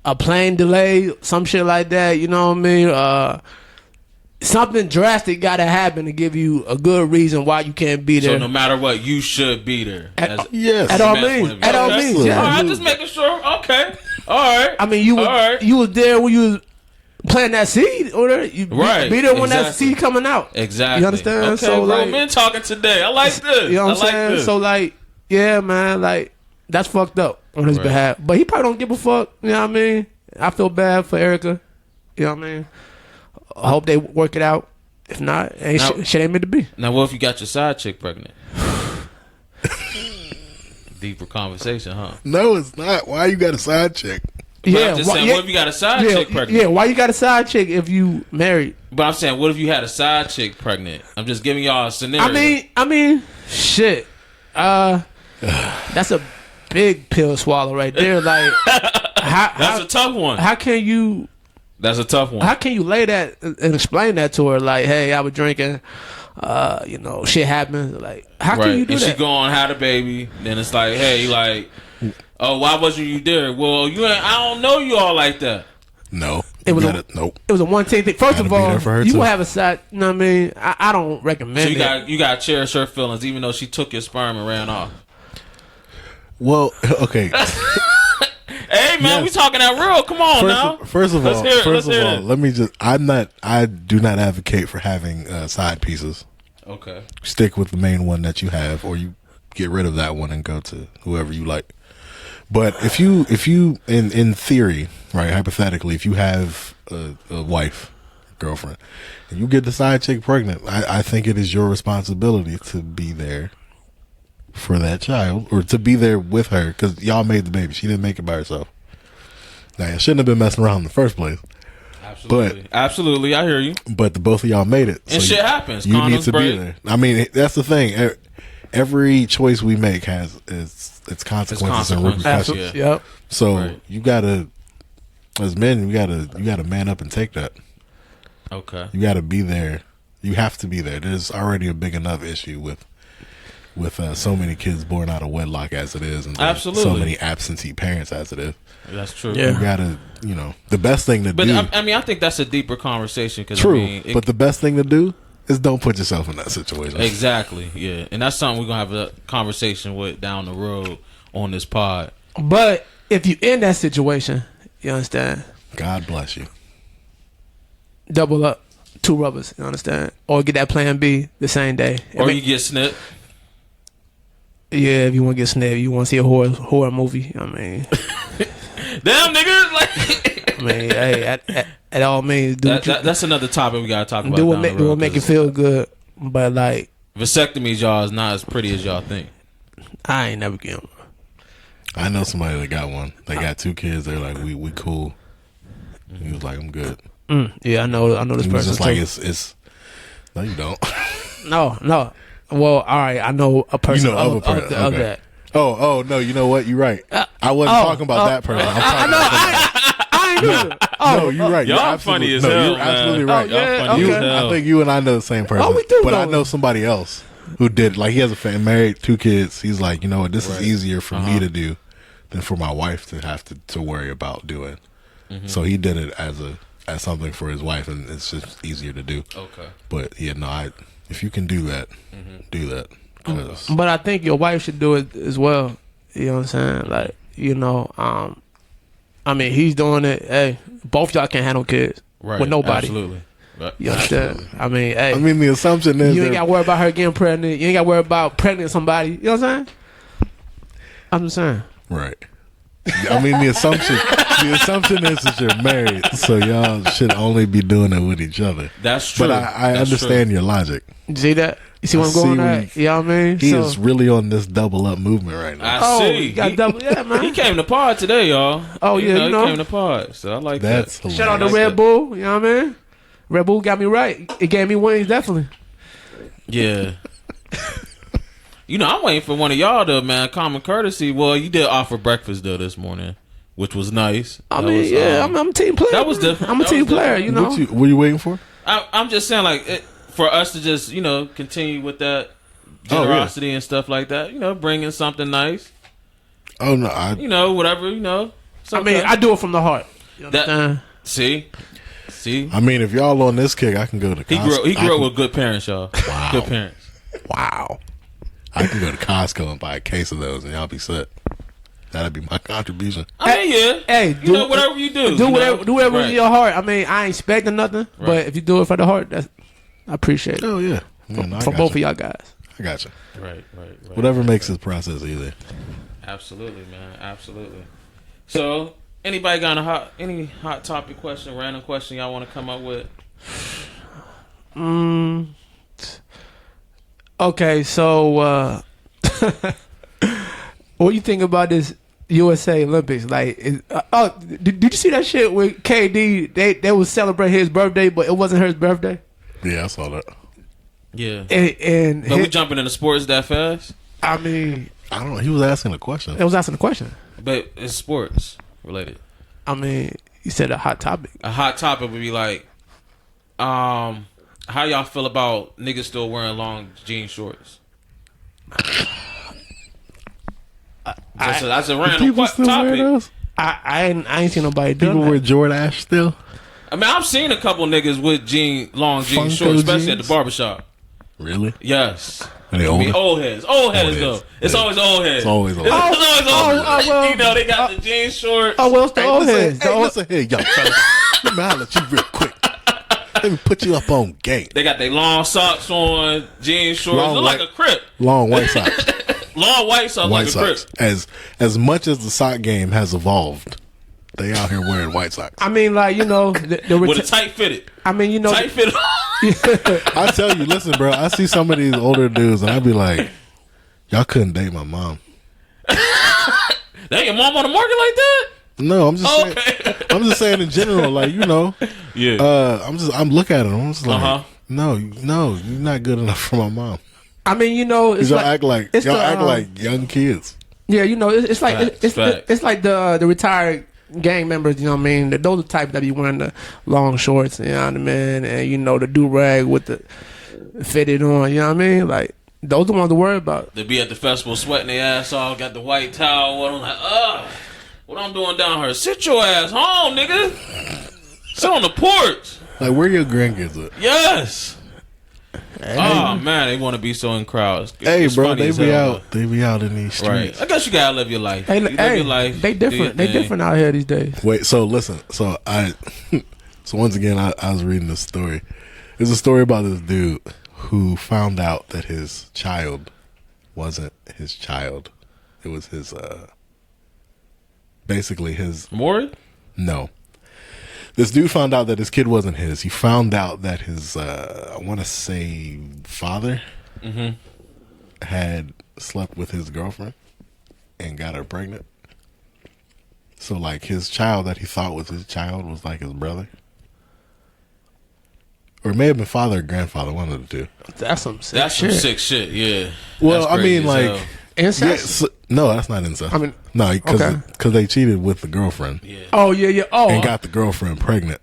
a plane delay, some shit like that. You know what I mean? Something drastic got to happen to give you a good reason why you can't be there. So no matter what, you should be there. At all means. At all means. Yeah. All right, I'm just making sure. Okay. All right. I mean, you was there when you was planting that seed, or you be there when that seed coming out. Exactly. You understand? Okay, so bro, like, men talking today. I like this. You know what I'm saying? This. So like, yeah, man, like that's fucked up on his behalf. But he probably don't give a fuck. You know what I mean? I feel bad for Erica. You know what I mean? I hope they work it out. If not, shit ain't meant to be. Now, what if you got your side chick pregnant? Deeper conversation, huh? No, it's not. Why you got a side chick? But I'm just saying, what if you got a side chick pregnant? Yeah, why you got a side chick if you married? But I'm saying, what if you had a side chick pregnant? I'm just giving y'all a scenario. I mean, shit. That's a big pill swallow right there. Like, that's a tough one. How can you? That's a tough one. How can you lay that and explain that to her? Like, hey, I was drinking. Shit happened. Like, how can you do that? And she go on, had a baby. Then it's like, hey, like, oh, why wasn't you there? Well, I don't know you all like that. No, it was nope. It was a one thing. First of all, you will have a side. You know what I mean? I don't recommend. So you got to cherish her feelings, even though she took your sperm and ran off. Well, okay. Hey man, we talking that real. Come on now. First of all, let me just. I do not advocate for having side pieces. Okay. Stick with the main one that you have, or you get rid of that one and go to whoever you like. But if you in theory, right, hypothetically, if you have a wife, girlfriend, and you get the side chick pregnant, I think it is your responsibility to be there for that child, or to be there with her, because y'all made the baby. She didn't make it by herself. Now, you shouldn't have been messing around in the first place. Absolutely. Absolutely. I hear you. But the both of y'all made it. And shit happens. You Condoms need to break. be there. I mean, that's the thing. Every choice we make has its consequences and repercussions. Yeah. Yep. So you gotta, as men, you gotta man up and take that. Okay. You gotta be there. You have to be there. There's already a big enough issue with so many kids born out of wedlock as it is, and Absolutely. so many absentee parents as it is. That's true. Yeah. You gotta, the best thing to But do. I mean, I think that's a deeper conversation. Cause, True, I mean, but the best thing to do is don't put yourself in that situation. Exactly. Yeah, and that's something we're gonna have a conversation with down the road on this pod. But if you in that situation, you understand? God bless you. Double up, 2 rubbers. You understand? Or get that plan B the same day. Or you get snipped. Yeah, if you want to get snipped, you want to see a horror movie. I mean, Damn, nigga. Like, I mean, hey, at all means, do that's another topic we gotta talk about. do down the road, what make you feel good. But like, vasectomies, y'all, is not as pretty as y'all think. I ain't never get them. I know somebody that got one. They got 2 kids. They're like, we cool. He was like, I'm good. Yeah, I know this He was person. just like, too. it's. No, you don't. No. Well, all right. I know a person. You know of a person. Of Okay. that. Oh no! You know what? You're right. I wasn't talking about that person. I'm talking about I ain't either. No, you're right. Y'all You're absolutely- funny as no, hell, You're man. absolutely right. Oh, yeah, Y'all funny okay. as hell. I think you and I know the same person. Oh, we do But know I know somebody else who did. Like, he has a family, married, 2 kids. He's like, you know what? This is easier for me to do than for my wife to have to worry about doing. So he did it as something for his wife, and it's just easier to do. Okay. But yeah, no, if you can do that, do that. 'Cause But I think your wife should do it as well. You know what I'm saying? Like, I mean, he's doing it. Hey, both y'all can't handle kids with nobody. Absolutely. Right. You understand? I mean, hey, I mean, the assumption is you ain't got to worry about her getting pregnant. You ain't got to worry about pregnant somebody. You know what I'm saying? I'm just saying. right. I mean, the assumption is that you're married, so y'all should only be doing it with each other. That's true. But I That's understand true. your logic. You see that? You see what I'm I see going where at? You know what I mean? He is really on this double up movement right now. I see. You got double, yeah, man. He came to pod today, y'all. Oh, yeah, He came to pod, so I like That's that. hilarious. Shout out to like Red that. Bull. You know what I mean? Red Bull got me right. It gave me wings, definitely. Yeah. I'm waiting for one of y'all to, man, common courtesy. Well, you did offer breakfast, though, this morning, which was nice. I That mean, was, yeah, I'm a team player. that was different. I'm a That team was player, different. you know? What were you waiting for? I'm just saying, like, for us to just, continue with that generosity and stuff like that, bring in something nice. Oh no, Whatever, I mean, I do it from the heart. You understand? See? I mean, if y'all on this kick, I can go to Costco. He grew up with good parents, y'all. Wow. Good parents. Wow. I can go to Costco and buy a case of those, and y'all be set. That'd be my contribution. I mean, yeah. Hey, whatever you do. Do whatever Right. in your heart. I mean, I ain't expecting nothing, Right. but if you do it for the heart, I appreciate it. Oh yeah, no, I For got both of you. y'all guys. I got you. Right. Whatever makes this process easier. Absolutely, man. Absolutely. So, anybody got any hot topic question, random question y'all want to come up with? Okay, so what do you think about this USA Olympics? Like, did you see that shit with KD? They was celebrating his birthday, but it wasn't his birthday. Yeah, I saw that. Yeah. And But we jumping into sports that fast? I mean, I don't know. He was asking a question. it was asking a question. But it's sports related. I mean, you said a hot topic. A hot topic would be like, how y'all feel about niggas still wearing long jean shorts? That's a random People still wear topic. those? I ain't seen nobody doing People that. wear Jordache still. I mean, I've seen a couple niggas with long jean Funko shorts, especially at jeans? the barbershop. Really? Yes. Are they I mean, older? old heads heads. though. It's Yeah. always old heads. It's always old. It's always old. well, they got the jean shorts. Oh, well, it's the old heads. The Hey, old- listen here, young fella. Let me holler at you real quick. Let me put you up on game. They got their long socks on, jean shorts. Long Look like white- a crip. Long white socks. Long white socks White like a crip. socks. As much as the sock game has evolved, they out here wearing white socks. I mean, like, the With a tight fitted. I mean, Tight fitted. I tell you, listen, bro. I see some of these older dudes, and I be like, y'all couldn't date my mom. Dang, your mom on the market like that? No, I'm just saying. I'm just saying in general, like Yeah. I'm looking at it. I'm just like, no, you're not good enough for my mom. I mean, it's y'all like act like young kids. Yeah, it's like Facts. it's like the retired gang members. You know what I mean? Those are the type that be wearing the long shorts. You know what I mean? And the do rag with the fitted on. You know what I mean? Like those are the ones to worry about. They be at the festival sweating their ass off, got the white towel. I'm like, what I'm doing down here? Sit your ass home, nigga. Sit on the porch. Like, where your grandkids at? Yes. Hey. Oh man, they want to be so in crowds. It's bro, they be out. They be out in these streets. Right. I guess you gotta live your life. Live your life. They different. They different out here these days. Wait. So listen. So once again, I was reading this story. It's a story about this dude who found out that his child wasn't his child. It was his. Basically his. Maury? No. This dude found out that his kid wasn't his. He found out that his, I want to say, father had slept with his girlfriend and got her pregnant. So, like, his child that he thought was his child was like his brother. Or it may have been father or grandfather, one of the two. That's some sick shit. Yeah. Well, I mean, like... Incest? No, that's not incest. I mean, no, because they cheated with the girlfriend. Yeah. Oh yeah. Oh, and got the girlfriend pregnant.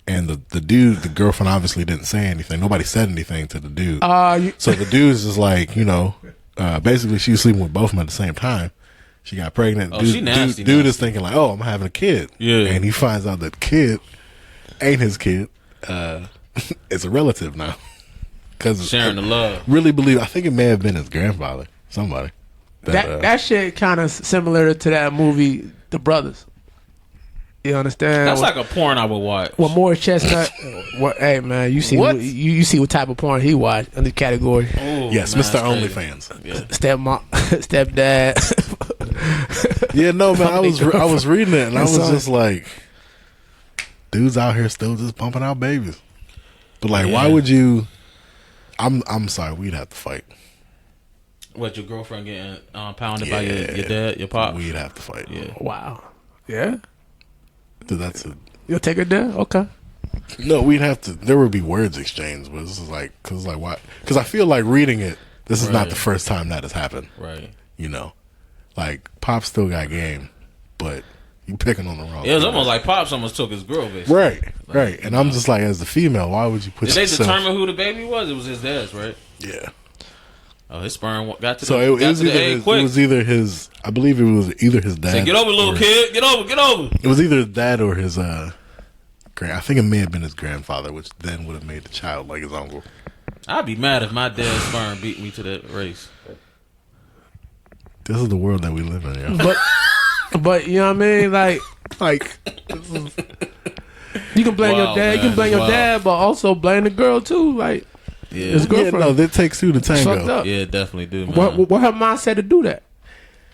And the dude, the girlfriend obviously didn't say anything. Nobody said anything to the dude. So the dude's just like, basically she was sleeping with both of them at the same time. She got pregnant. Oh, she nasty. Dude is thinking like, oh, I'm having a kid. Yeah. And he finds out that the kid ain't his kid. It's a relative now. Cause sharing the love. Really believe, I think it may have been his grandfather. Somebody. That shit kind of similar to that movie, The Brothers. You understand? That's like a porn I would watch. Well, Morris Chestnut. Hey man, you see what you see what type of porn he watched in the category? Ooh, yes, man, Mr. OnlyFans. Yeah. Stepdad. Yeah, no man, I was reading it and I was just like, dudes out here still just pumping out babies. But like, why would you? I'm sorry, we'd have to fight. What, your girlfriend getting pounded by your dad, your pop? We'd have to fight. Yeah. Wow. Yeah. So that's it. You'll take her there? Okay. No, we'd have to. There would be words exchanged, but this is like, why? Because I feel like reading it. This is not the first time that has happened. Right. Like Pop still got game, but you picking on the wrong. It was almost like Pops almost took his girl, basically. Right. And I'm just like, as the female, why would you put? Did they determine who the baby was? It was his dad's, right? Yeah. Oh, his sperm got to the, so it was either his. I believe it was either his dad. Say, get over, little kid. Get over. It was either dad or his. I think it may have been his grandfather, which then would have made the child like his uncle. I'd be mad if my dad's sperm beat me to that race. This is the world that we live in, yo. But you know what I mean, like you can blame your dad. Man. You can blame your dad, but also blame the girl too. Like. Yeah. His girlfriend. No, that takes two to tango. Yeah, definitely do, man. What her mom said to do that?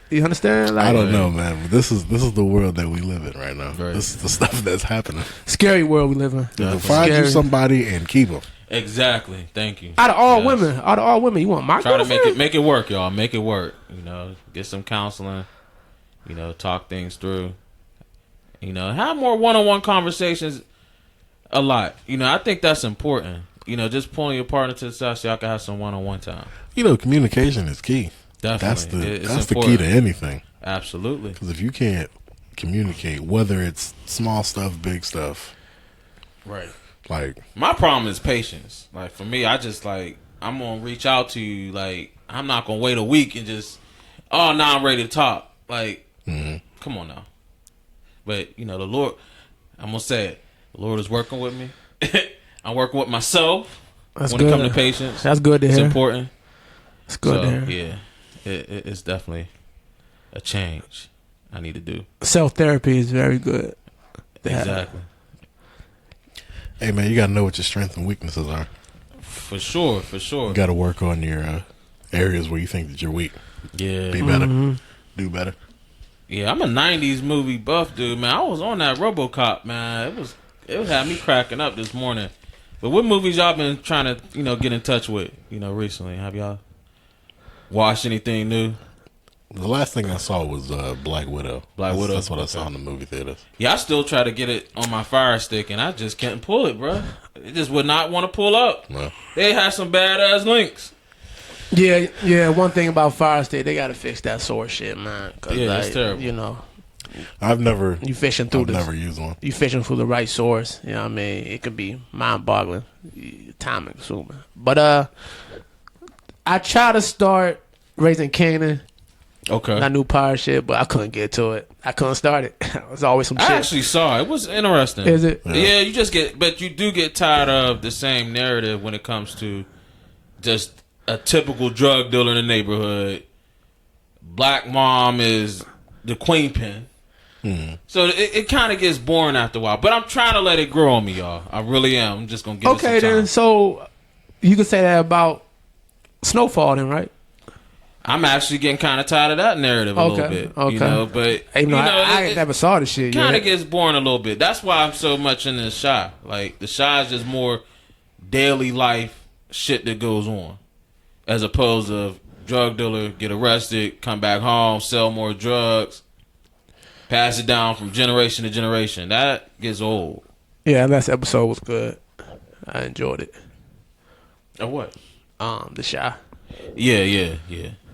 You understand? Like, I don't know, man. But this is the world that we live in right now. Right. This is the stuff that's happening. Scary world we live in. Find you somebody and keep them. Exactly. Thank you. Out of all women, you want my try girlfriend? to make it work, y'all. Make it work. Get some counseling. Talk things through. Have more one-on-one conversations. A lot. I think that's important. Just pulling your partner to the side so y'all can have some one-on-one time. Communication is key. Definitely. That's the key to anything. Absolutely. Because if you can't communicate, whether it's small stuff, big stuff. Right. Like, my problem is patience. Like, for me, I just, like, I'm going to reach out to you. Like, I'm not going to wait a week and just, now I'm ready to talk. Like, come on now. But, the Lord, I'm going to say it. The Lord is working with me. I'm working with myself. That's when good. it comes to patience. That's good to hear. It's important. It's good to hear. Yeah. It's definitely a change I need to do. Self-therapy is very good. Exactly. Hey, man, you got to know what your strengths and weaknesses are. For sure. You got to work on your areas where you think that you're weak. Yeah. Be better. Do better. Yeah, I'm a 90s movie buff dude, man. I was on that RoboCop, man. It had me cracking up this morning. But what movies y'all been trying to, get in touch with, recently? Have y'all watched anything new? The last thing I saw was Black Widow. That's what I saw in the movie theaters. Yeah, I still try to get it on my Fire Stick, and I just can't pull it, bro. It just would not want to pull up. No. They had some badass links. Yeah. One thing about Fire Stick, they got to fix that source shit, man. Yeah, it's terrible. You know, I've never used one. You fishing through the right source. You know what I mean? It could be mind-boggling, time consuming. But I try to start Raising Kanan. Okay. That new Pirate shit, but I couldn't get to it. I couldn't start it. There's always some shit. I actually saw it. It was interesting. Is it? Yeah, you do get tired of the same narrative when it comes to just a typical drug dealer in the neighborhood. Black mom is the queen pin. Mm-hmm. So it kind of gets boring after a while. But I'm trying to let it grow on me, y'all. I really am. I'm just going to give it some time. Okay, then. So you could say that about Snowfall then, right? I'm actually getting kind of tired of that narrative a little bit. Okay. You know, but I never saw the shit yet. Kind of gets boring a little bit. That's why I'm so much in the Shy. Like, the Shy is just more daily life shit that goes on. As opposed to drug dealer, get arrested, come back home, sell more drugs, pass it down from generation to generation. That gets old. Yeah, last episode was good. I enjoyed it. Of what? The Shy. Yeah.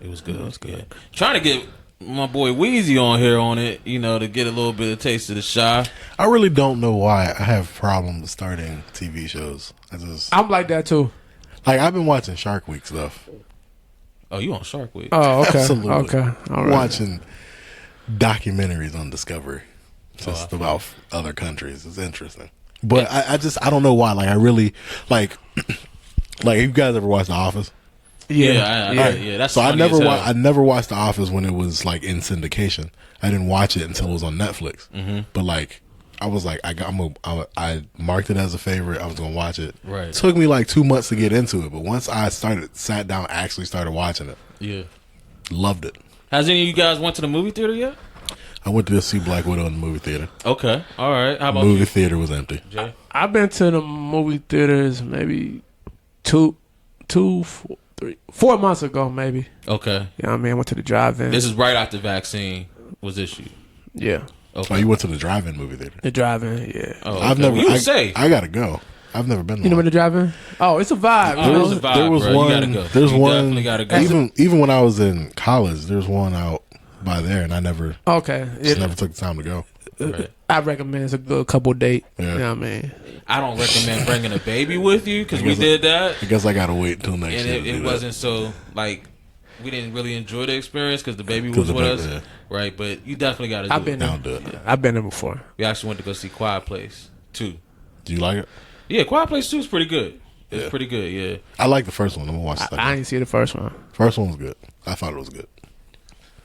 It was good. It was good. Trying to get my boy Weezy on here on it, you know, to get a little bit of taste of the Shy. I really don't know why I have problems starting TV shows. I'm like that too. Like, I've been watching Shark Week stuff. Oh, you on Shark Week? Oh, okay. Absolutely. Okay. All right. Watching documentaries on Discovery just about other countries. It's interesting. But I don't know why. Like, I really, like you guys ever watched The Office? Yeah. That's so I never watched The Office when it was like in syndication. I didn't watch it until it was on Netflix. Mm-hmm. But like, I was like, I marked it as a favorite. I was gonna watch it. Right. It took me like 2 months to get into it, but once I sat down, actually started watching it. Loved it. Has any of you guys went to the movie theater yet? I went to go see Black Widow in the movie theater. Okay, all right. How about movie theater was empty. Jay? I've been to the movie theaters maybe 4 months ago, maybe. Okay. You know what I mean? I went to the drive-in. This is right after the vaccine was issued. Yeah. Okay. Oh, you went to the drive-in movie theater? The drive-in, yeah. Oh, okay. I've never. I gotta go. I've never been. You know, in the drive-in? Oh, it's a vibe. It was a vibe. There was bro. One. You gotta go. There's you one. Definitely gotta go. Even when I was in college, there's one out by there, and I never. Okay. Never took the time to go. Right. I recommend it's a good couple date. Yeah. You know what I mean? I don't recommend bringing a baby with you because we did that. I guess I gotta wait until next year. And it wasn't so like we didn't really enjoy the experience because the baby was with us, right? But you definitely got to do it. I've been there before. We actually went to go see Quiet Place 2. Do you like it? Yeah, Quiet Place 2 is pretty good. It's pretty good. Yeah, I like the first one. I'm gonna watch the second. I didn't see the first one. First one was good. I thought it was good.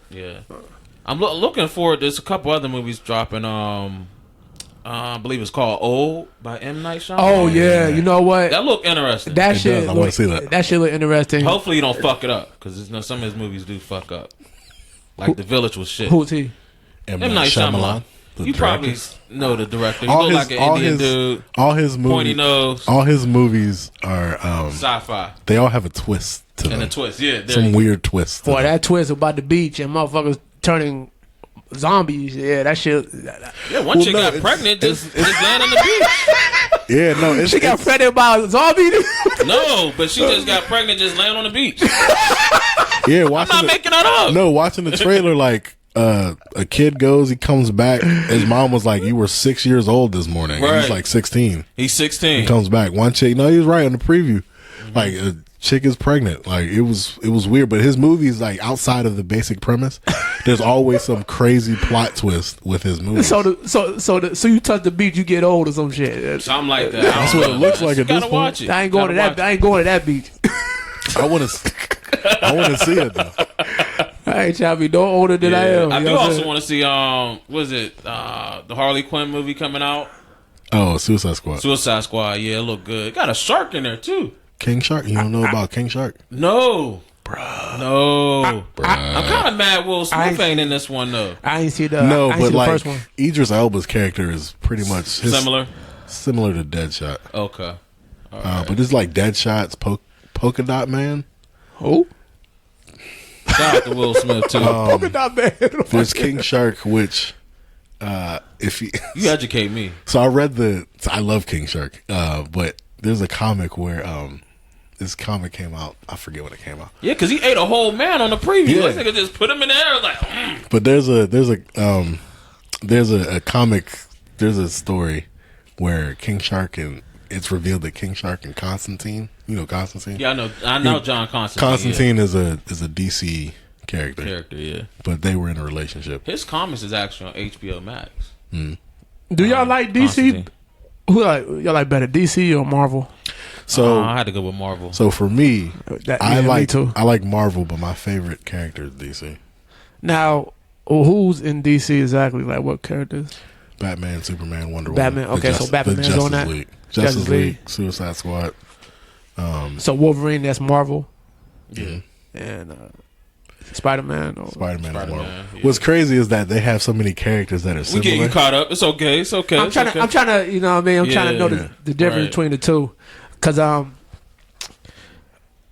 Yeah, I'm looking forward. There's a couple other movies dropping. I believe it's called Old by M. Night Shyamalan. Oh yeah, you know what? That look interesting. That shit. I want to see that. That shit look interesting. Hopefully you don't fuck it up because some of his movies do fuck up. Like The Village was shit. Who's he? M. Night Shyamalan. You probably know the director. He look like an Indian dude. All his movies, pointy nose. All his movies are sci-fi. They all have a twist to them. And a twist, yeah. Some weird twist. Boy, that twist about the beach and motherfuckers turning zombies. Yeah, that shit. Yeah, one chick got pregnant just laying on the beach. Yeah, no, she got pregnant by a zombie. No, but she just got pregnant just laying on the beach. Yeah, I'm not making that up. No, watching the trailer, like a kid goes, he comes back. His mom was like, "You were 6 years old this morning." Right. He's like 16. He's 16. He comes back. One chick. No, he was right on the preview. Mm-hmm. Like a chick is pregnant. Like it was weird. But his movies, like outside of the basic premise, there's always some crazy plot twist with his movies. So you touch the beach, you get old or some shit. Something like that. That's what it looks like at this point. I ain't going to that beach. I want to see it though. I ain't trying to be no older than I am. I do also want to see what is it? The Harley Quinn movie coming out. Oh, Suicide Squad. Suicide Squad, yeah, it look good. Got a shark in there too. King Shark? You don't know about King Shark? No. Bruh. No. I'm kind of mad Will Smith ain't in this one though. I ain't see the first one. Idris Elba's character is pretty much similar to Deadshot. Okay. Right. But it's like Deadshot's Polka Dot Man. Who? Shout out to Will Smith too. Polka dot man. There's King Shark, which if you educate me. So I love King Shark, but there's a comic where this comic came out. I forget when it came out. Yeah, because he ate a whole man on the preview. Yeah. This nigga just put him in the air like. But there's a comic. There's a story where King Shark and it's revealed that King Shark and Constantine. You know Constantine? Yeah, I know John Constantine. Constantine is a DC character. Yeah. But they were in a relationship. His comics is actually on HBO Max. Do y'all like DC? Constantine. Y'all like better, DC or Marvel? So I had to go with Marvel. So for me, me too. I like Marvel, but my favorite character is DC. Now, who's in DC exactly? Like what characters? Batman, Superman, Wonder Batman. Woman. Okay, so Batman's on that. League. Justice League, Suicide Squad. So Wolverine, that's Marvel. Yeah. And Spider-Man. Spider-Man is Marvel. Yeah. What's crazy is that they have so many characters that are We similar. get you caught up. It's okay. I'm trying to, you know what I mean? I'm trying to know the difference between the two. Because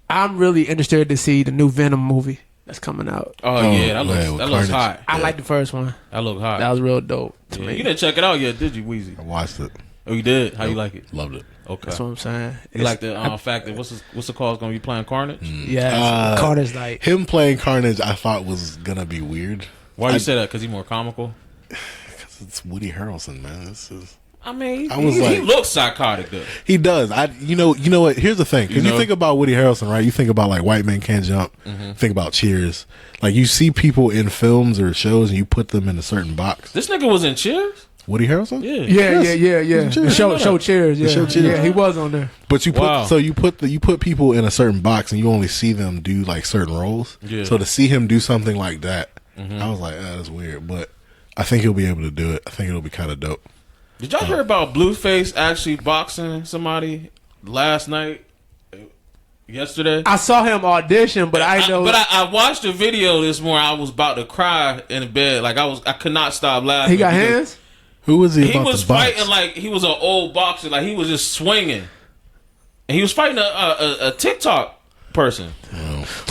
I'm really interested to see the new Venom movie that's coming out. Oh yeah, that looks hot. I like the first one. That looked hot. That was real dope to me. You didn't check it out yet, did you, Weezy? I watched it. Oh, you did? How you like it? Loved it. Okay. That's what I'm saying. You like the fact that what's the cause going to be playing Carnage? Yeah, Carter's like him playing Carnage. I thought was gonna be weird. Why you say that? Because he's more comical. Because it's Woody Harrelson, man. This is. I mean, he looks psychotic though. He does. You know what? Here's the thing. Because you think about Woody Harrelson, right? You think about like White Men Can't Jump. Think about Cheers. Like you see people in films or shows, and you put them in a certain box. This nigga was in Cheers. Woody Harrelson? Yeah. The show Cheers. Yeah. The show Cheers. Yeah, he was on there. But you put you put people in a certain box, and you only see them do like certain roles. Yeah. So to see him do something like that, I was like, that's weird. But I think he'll be able to do it. I think it'll be kind of dope. Did y'all hear about Blueface actually boxing somebody last night? Yesterday? I saw him audition, but I watched the video this morning. I was about to cry in bed. Like I could not stop laughing. He got hands? Who was he? He was fighting like he was an old boxer. Like he was just swinging, and he was fighting a TikTok person.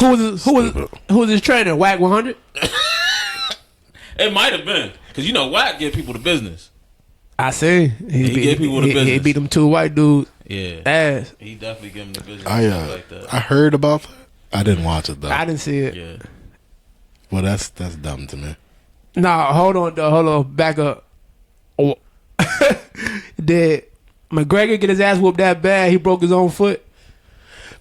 Who was his trainer? Whack 100? It might have been because you know Whack give people the business. I see. He gave people the business. He beat them two white dudes. Yeah, ass. He definitely gave them the business. Like that. I heard about that. I didn't watch it though. I didn't see it. Yeah. Well, that's dumb to me. Nah, hold on, back up. Oh. Did McGregor get his ass whooped that bad? He broke his own foot.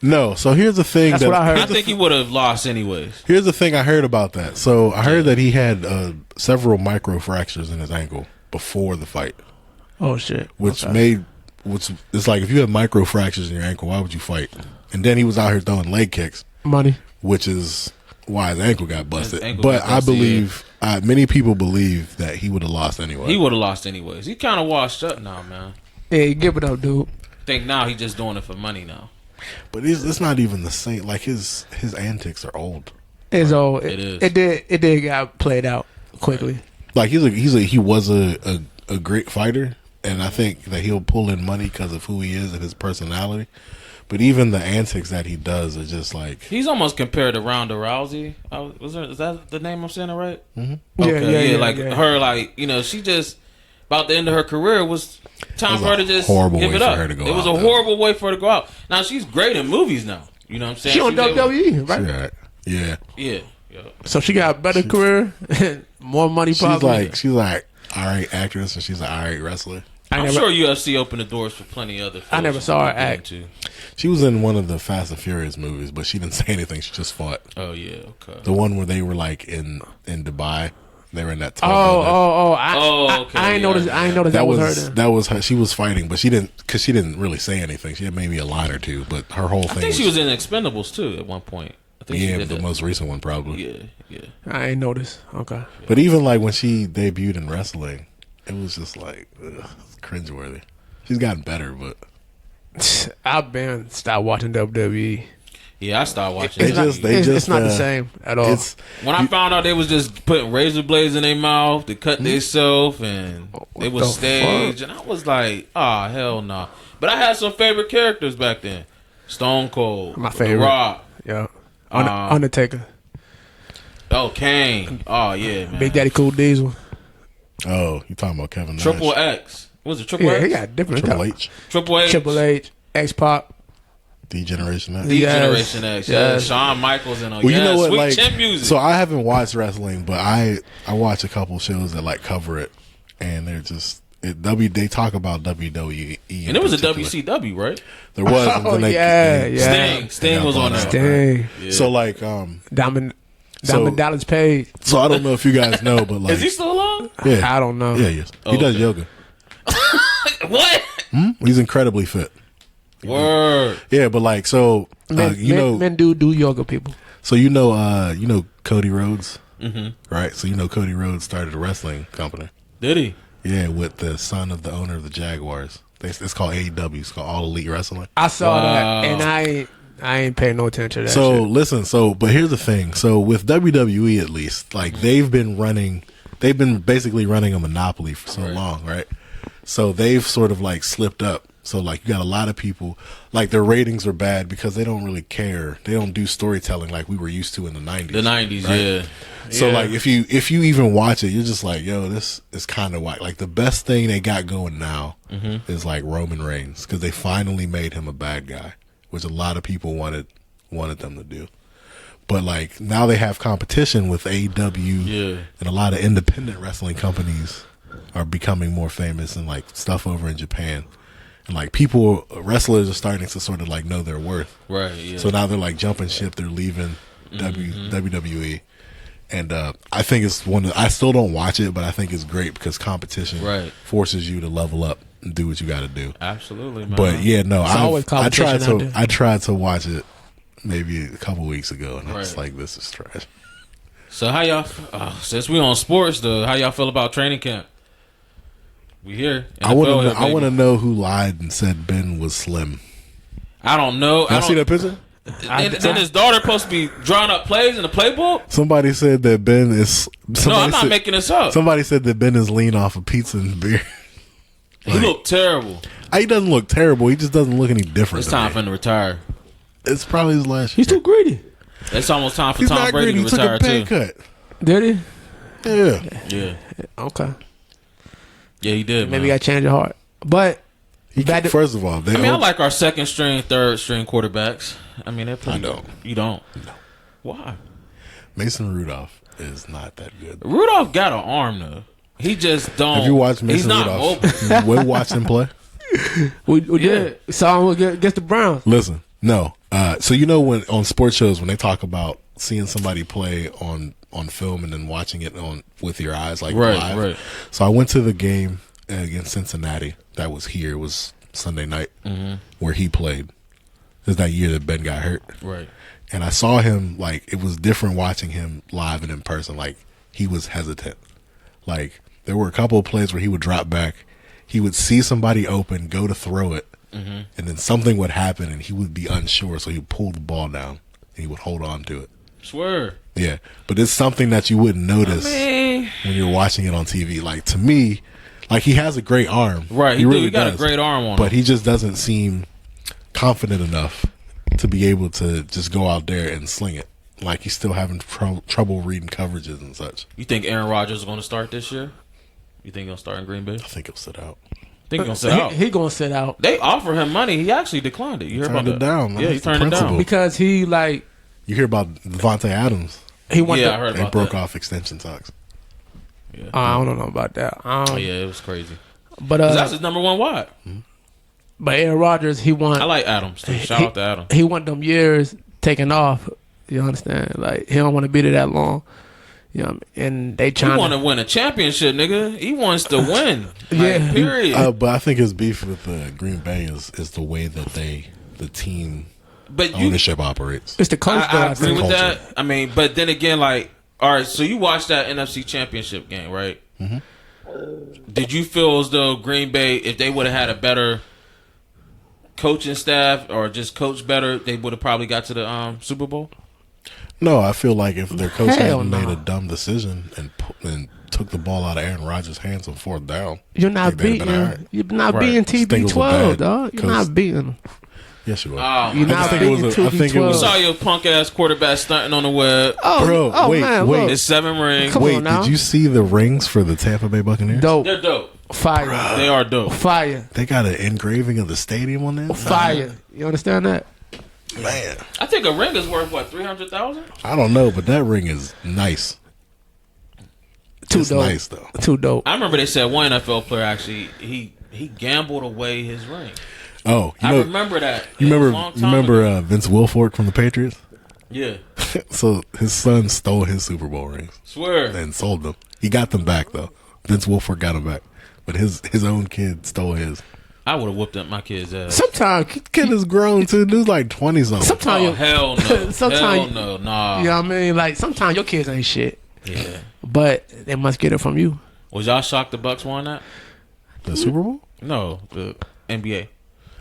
No, so here's the thing. That's what I heard. I think he would have lost anyways. Here's the thing I heard about that. So I heard that he had several micro fractures in his ankle before the fight. Oh shit! Which it's like if you have micro fractures in your ankle, why would you fight? And then he was out here throwing leg kicks, which is why his ankle got busted. But I believe many people believe that he would have lost anyway. He would have lost anyways. He kind of washed up now, man. Yeah, give it up, dude. I think now he's just doing it for money now. But it's not even the same. Like his antics are old. It's old. It is. It did got played out quickly. Like he was a great fighter, and I think that he'll pull in money because of who he is and his personality. But even the antics that he does are just like he's almost compared to Ronda Rousey. Is that the name I'm saying it right? Mm-hmm. Okay, yeah. Her, like she just about the end of her career was time for her to just give it up. It was a horrible way for her to go out. Now she's great in movies now. You know what I'm saying? She on WWE, right? Yeah. So she got a better career, more money. Probably. She's like all right actress, and she's like all right wrestler. I'm sure UFC opened the doors for plenty of other folks. I never saw her act. She was in one of the Fast and Furious movies, but she didn't say anything. She just fought. Oh yeah, okay. The one where they were like in Dubai. They were in that tub. Okay. I ain't noticed. I ain't noticed that was her. Then. That was her. She was fighting, but she didn't really say anything. She had maybe a line or two, but her whole thing. I think she was in Expendables too at one point. I think she did the most recent one probably. Yeah. I ain't noticed. Okay. But even like when she debuted in wrestling, it was just like cringeworthy. She's gotten better, but I've been stopped watching WWE. Yeah, I stopped watching. It's not the same at all. When I found out they was just putting razor blades in their mouth to cut themselves, and it was staged, and I was like, "Ah, hell no!" But I had some favorite characters back then: Stone Cold, my favorite, The Rock, Undertaker. Oh, Kane. Oh yeah, man. Big Daddy Cool Diesel. Oh, you talking about Kevin Nash? Triple X. Was it Triple Yeah, X? he got different. Triple H. Triple H. Triple H. X Pac. D-Generation X. D-Generation X. Yeah. Yes. Shawn Michaels and Well, you know what? Sweet Like, Chin Music. so I haven't watched wrestling, but I watch a couple shows that like cover it, and they're just they talk about WWE, and it was a particular. WCW, right? There was. And Oh, then they, yeah. Sting was on that. Dang. Yeah. So like, Diamond So- Dallas Page. so I don't know if you guys know, but like, Is he still alive? yeah, I don't know. yeah, yes, Oh, he does okay. yoga. What? He's incredibly fit. Word. Yeah, but like, so Men do yoga, people. so you know Cody Rhodes, right? So you know Cody Rhodes started a wrestling company. Did he? Yeah, with the son of the owner of the Jaguars. It's called AEW. It's called All Elite Wrestling. I saw Wow. that, and I ain't paying no attention to that So shit. listen, but here's the thing. So with WWE at least, like they've been basically running a monopoly for so long, right? So they've sort of like slipped up. So like you got a lot of people, like their ratings are bad because they don't really care. They don't do storytelling like we were used to in the 90s. The 90s, right? yeah. So Yeah. like if you even watch it, you're just like, yo, this is kind of whack. Like the best thing they got going now is like Roman Reigns because they finally made him a bad guy, which a lot of people wanted them to do. But like now they have competition with AEW Yeah. and a lot of independent wrestling companies are becoming more famous and like stuff over in Japan. And like wrestlers are starting to sort of like know their worth. Right, yeah. So now they're like jumping ship. They're leaving WWE. And I think it's I still don't watch it, but I think it's great because competition Right. forces you to level up and do what you got to do. Absolutely, man. But yeah, no, always competition out there. I tried to watch it maybe a couple weeks ago, and I was Right. like, this is trash. So how y'all, since we on sports though, how y'all feel about training camp? We here. I NFL here, want to baby. know who lied and said Ben was slim. I don't know. Y'all see that picture? And then his daughter supposed to be drawing up plays in the playbook? Somebody said that Ben is. No, I'm not making this up. Somebody said that Ben is lean off of pizza and beer. He looked terrible. He doesn't look terrible. He just doesn't look any different. It's to time me. for him to retire. It's probably his last. He's year. too greedy. It's almost time for He's Tom not Brady greedy. to He took retire a pay too. cut. Did he? Yeah. Yeah, Okay. yeah, he did. Maybe man. I change your heart. But back to, First of all, I mean, I like our second string, third string quarterbacks. I mean, they're pretty. I don't. You don't. No. Why? Mason Rudolph is not that good. Rudolph got an arm though. He just don't. Have you watched He's Mason not Rudolph? mobile. We'll watch him play. we did. Saw him against the Browns. Listen, no. So you know when on sports shows when they talk about seeing somebody play on film and then watching it with your eyes like Right, live. right. So I went to the game against Cincinnati. That was here. It was Sunday night where he played. It was that year that Ben got hurt. Right. And I saw him, like, it was different watching him live and in person. Like, he was hesitant. Like, there were a couple of plays where he would drop back. He would see somebody open, go to throw it, and then something would happen and he would be unsure. So he would pull the ball down and he would hold on to it. Swear. Yeah. But it's something that you wouldn't notice when you're watching it on TV. Like, to me, like, he has a great arm. Right. He really he got does. a great arm on But him. he just doesn't seem confident enough to be able to just go out there and sling it. Like he's still having trouble reading coverages and such. You think Aaron Rodgers is going to start this year? You think he'll start in Green Bay? I think he'll sit out. Think he's going to sit out? He gonna sit out They offer him money. He actually declined it. You heard Turned about it that? down, man. Yeah, he That's the turned it down. principle. because he like You hear about Devontae Adams? he wanted. Yeah, I heard They about broke that. off extension talks. Yeah. I don't know about that. Oh, yeah, it was crazy. But 'Cause that's his number one wide. but Aaron Rodgers, he want. I like Adams, too. Shout out to Adams. He want them years taken off. You understand? Like he don't want to be there that long. You know, and they He trying want to win a championship, nigga. He wants to win. Yeah. Like, period. But I think his beef with Green Bay is the way that the team But you, ownership operates. It's the coach. though, I I agree think. with culture. that. I mean, but then again, like, all right, so you watched that NFC Championship game, right? Did you feel as though Green Bay, if they would have had a better coaching staff or just coached better, they would have probably got to the Super Bowl? No, I feel like if their coach Hell hadn't no. made a dumb decision and took the ball out of Aaron Rodgers' hands on fourth down, You're not they'd have been beating. all right. You're not Right. beating Stingles were TB12, bad dog. You're coach. not beating them. Yes, you were. You're not beating 2K12. You saw your punk ass quarterback stunting on the web. Wait. It's 7 rings. Wait, did you see the rings for the Tampa Bay Buccaneers? Dope. They're dope. Fire. Bro. They are dope. Fire. They got an engraving of the stadium on there. Fire. You understand that? Man, I think a ring is worth what, 300,000? I don't know, but that ring is nice. Too It's dope. nice though. Too dope. I remember they said one NFL player actually he gambled away his ring. Oh, I remember that. You It was a long time remember ago. Vince Wilfork from the Patriots? Yeah. So his son stole his Super Bowl rings Swear. and sold them. He got them back though. Vince Wilfork got them back, but his own kid stole his. I would have whooped up my kid's ass. Sometimes, Kid is grown too. Dude's like 20 something. sometimes, Oh, hell no. Sometimes- hell no. Nah. you know what I mean? Like, sometimes your kids ain't shit, Yeah. but they must get it from you. Was y'all shocked the Bucks won that? The Super Bowl? No, the NBA.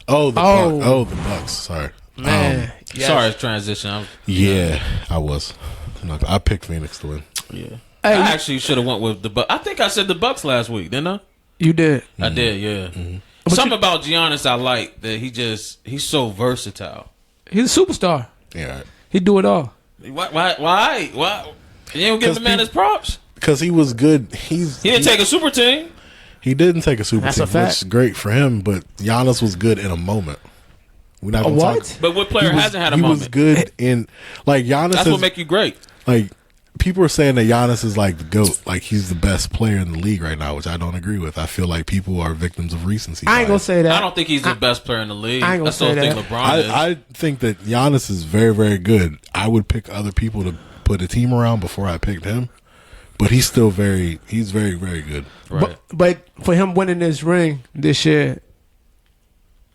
Oh, the Bucks. Sorry, Man. Yes. Sorry, it's transition. Yeah, I was. I picked Phoenix to win. Yeah. Hey, I actually should have went with the Bucks. I think I said the Bucks last week, didn't I? you did. I did, yeah. Something about Giannis I like that he's so versatile. He's a superstar. Yeah, He do it all. Why? You don't give the man his props? because he was good. He didn't take a super team. He didn't take a super That's team, a fact. which is great for him. But Giannis was good in a moment. We're not A gonna what? talk. But what player hasn't had a he moment? was good in like Giannis. That's what make you great. Like people are saying that Giannis is like the GOAT, like he's the best player in the league right now, which I don't agree with. I feel like people are victims of recency I ain't gonna bias. say that. I don't think he's the best player in the league. I ain't gonna I still say think that. LeBron is. I think that Giannis is very, very good. I would pick other people to put a team around before I picked him, but he's very, very good. Right. But for him winning this ring this year,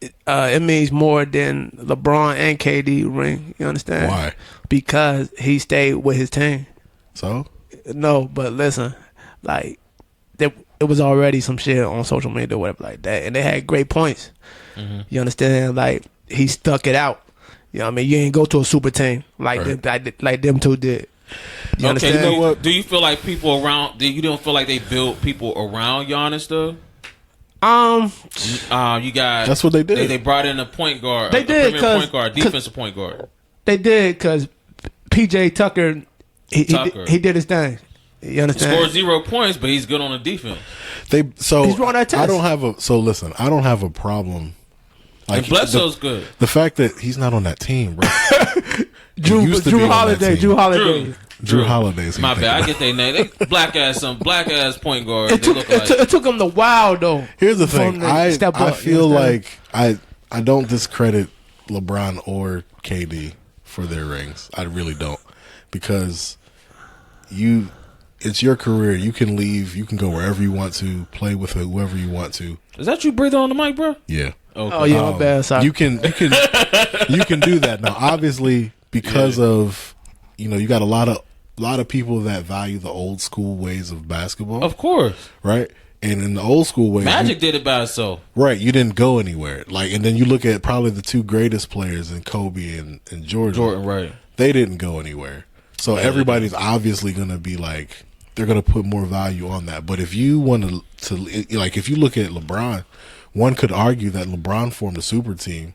it means more than LeBron and KD ring. You understand? Why? Because he stayed with his team. So No, but listen, like it was already some shit on social media or whatever like that, and they had great points. You understand? Like he stuck it out. You know what I mean? You ain't go to a super team like Right. like them two did. You Okay, understand? You know what? Do you feel like people around? You don't feel like they built people around Giannis though? You got That's what they did. They brought in a point guard. They a did, premier 'cause- point guard, defensive point guard. They did because PJ Tucker, Tucker. he did his thing. You understand? Scored 0 points, but he's good on the defense. He's wrong that test. I don't have a listen. I don't have a problem. And Bledsoe's good. The fact that he's not on that team, bro. Drew used to be on that Holiday. team. Drew Holiday. Drew Holiday's. My bad. I get their name. They black ass point guard. It They took, look like it took him the while though. Here's the for thing. him to I step up, you feel understand? like I don't discredit LeBron or KD for their rings. I really don't, because it's your career. You can leave. You can go wherever you want to. Play with whoever you want to. Is that you breathing on the mic, bro? Yeah. Okay. Oh yeah, my bad. Sorry. You can do that now. Obviously, because of you got a lot of people that value the old school ways of basketball, Of course. right? And in the old school ways, Magic did it by itself. right? You didn't go anywhere. Like, and then you look at probably the two greatest players in Kobe and Jordan. Right. They didn't go anywhere. So everybody's obviously going to be like, they're going to put more value on that. But if you want to like, if you look at LeBron, one could argue that LeBron formed a super team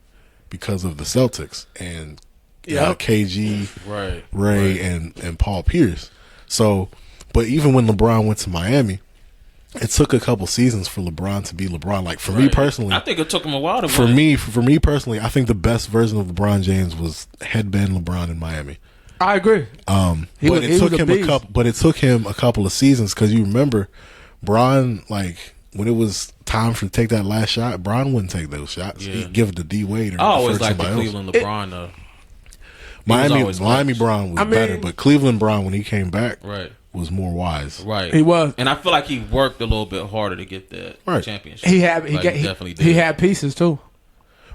because of the Celtics and KG, Right. Ray, and Paul Pierce. So, but even when LeBron went to Miami, it took a couple seasons for LeBron to be LeBron. Like for me personally, I think it took him a while to for win. me personally, I think the best version of LeBron James was headband LeBron in Miami. I agree. He But was it took a him beast. a couple of seasons, because you remember, Bron, like when it was time for to take that last shot, Bron wouldn't take those shots. Yeah. He'd give it to D Wade or I always defer to liked the somebody else. Cleveland LeBron though. Miami always Bron was I mean- better, but Cleveland Bron, when he came back, Right. was more wise. Right. He was. And I feel like he worked a little bit harder to get that Right. championship. He definitely did. he had pieces too.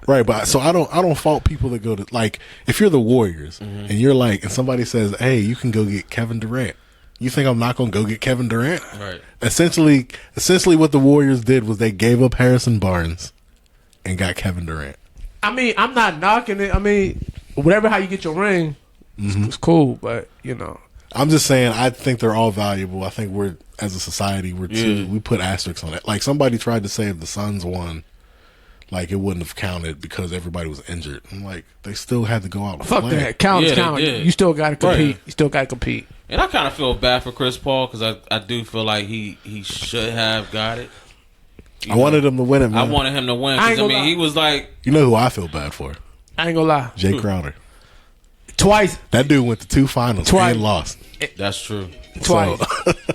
Right, but so I don't fault people that go to, like, if you're the Warriors and you're like, and somebody says, "Hey, you can go get Kevin Durant." You think I'm not going to go get Kevin Durant? Right. Essentially what the Warriors did was they gave up Harrison Barnes and got Kevin Durant. I mean, I'm not knocking it. I mean, whatever how you get your ring, it's cool. But I'm just saying, I think they're all valuable. I think we're, as a society, we put asterisks on it. Like, somebody tried to say if the Suns won like it wouldn't have counted because everybody was injured. I'm like, they still had to go out and Fuck play. that. Count. You still got to compete. Right. You still got to compete. And I kind of feel bad for Chris Paul because I do feel like he should have got it. I wanted him to win it, man. I wanted him to win because, I mean, he was like... You know who I feel bad for? I ain't gonna lie. Jay Crowder. Twice. That dude went to 2 finals and lost. That's true. Twice.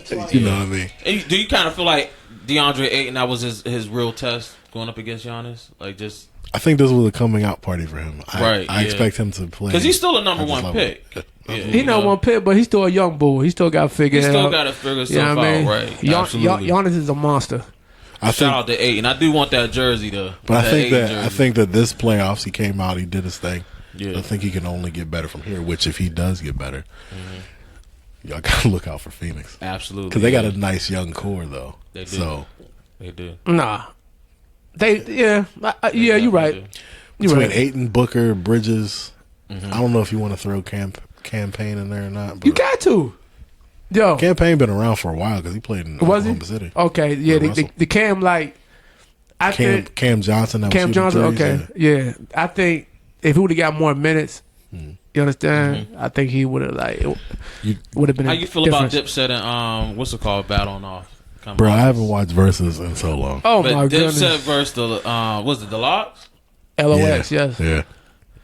So, you know what I mean? And do you kind of feel like DeAndre Ayton, that was his real test going up against Giannis? Like, just... I think this was a coming out party for him. I expect him to play. Because he's still a number one pick. Yeah, he's not one pick, but he's still a young bull. He still got to figure it out. He still got to figure stuff out, right. Giannis is a monster. Shout out to Ayton. I do want that jersey, though. But I think that this playoffs, he came out, he did his thing. Yeah. I think he can only get better from here, which if he does get better, y'all got to look out for Phoenix. Absolutely. Because they got a nice young core, though. They do. So, they do. Nah. You're right. Between Ayton, Booker, Bridges, I don't know if you want to throw Campaign in there or not. But you got to. Yo. Campaign been around for a while because he played in Oklahoma City. Okay, yeah. The Cam, like... Cam Johnson. Cam Johnson, okay. Yeah. I think if he would have got more minutes, you understand? I think he would have, like... would have been How you feel about Dipset and, what's it called, Battle on Off? Bro, I haven't watched Versus in so long. Oh, my goodness. Dipset versus the, was it the Locks? LOX, yes. Yeah.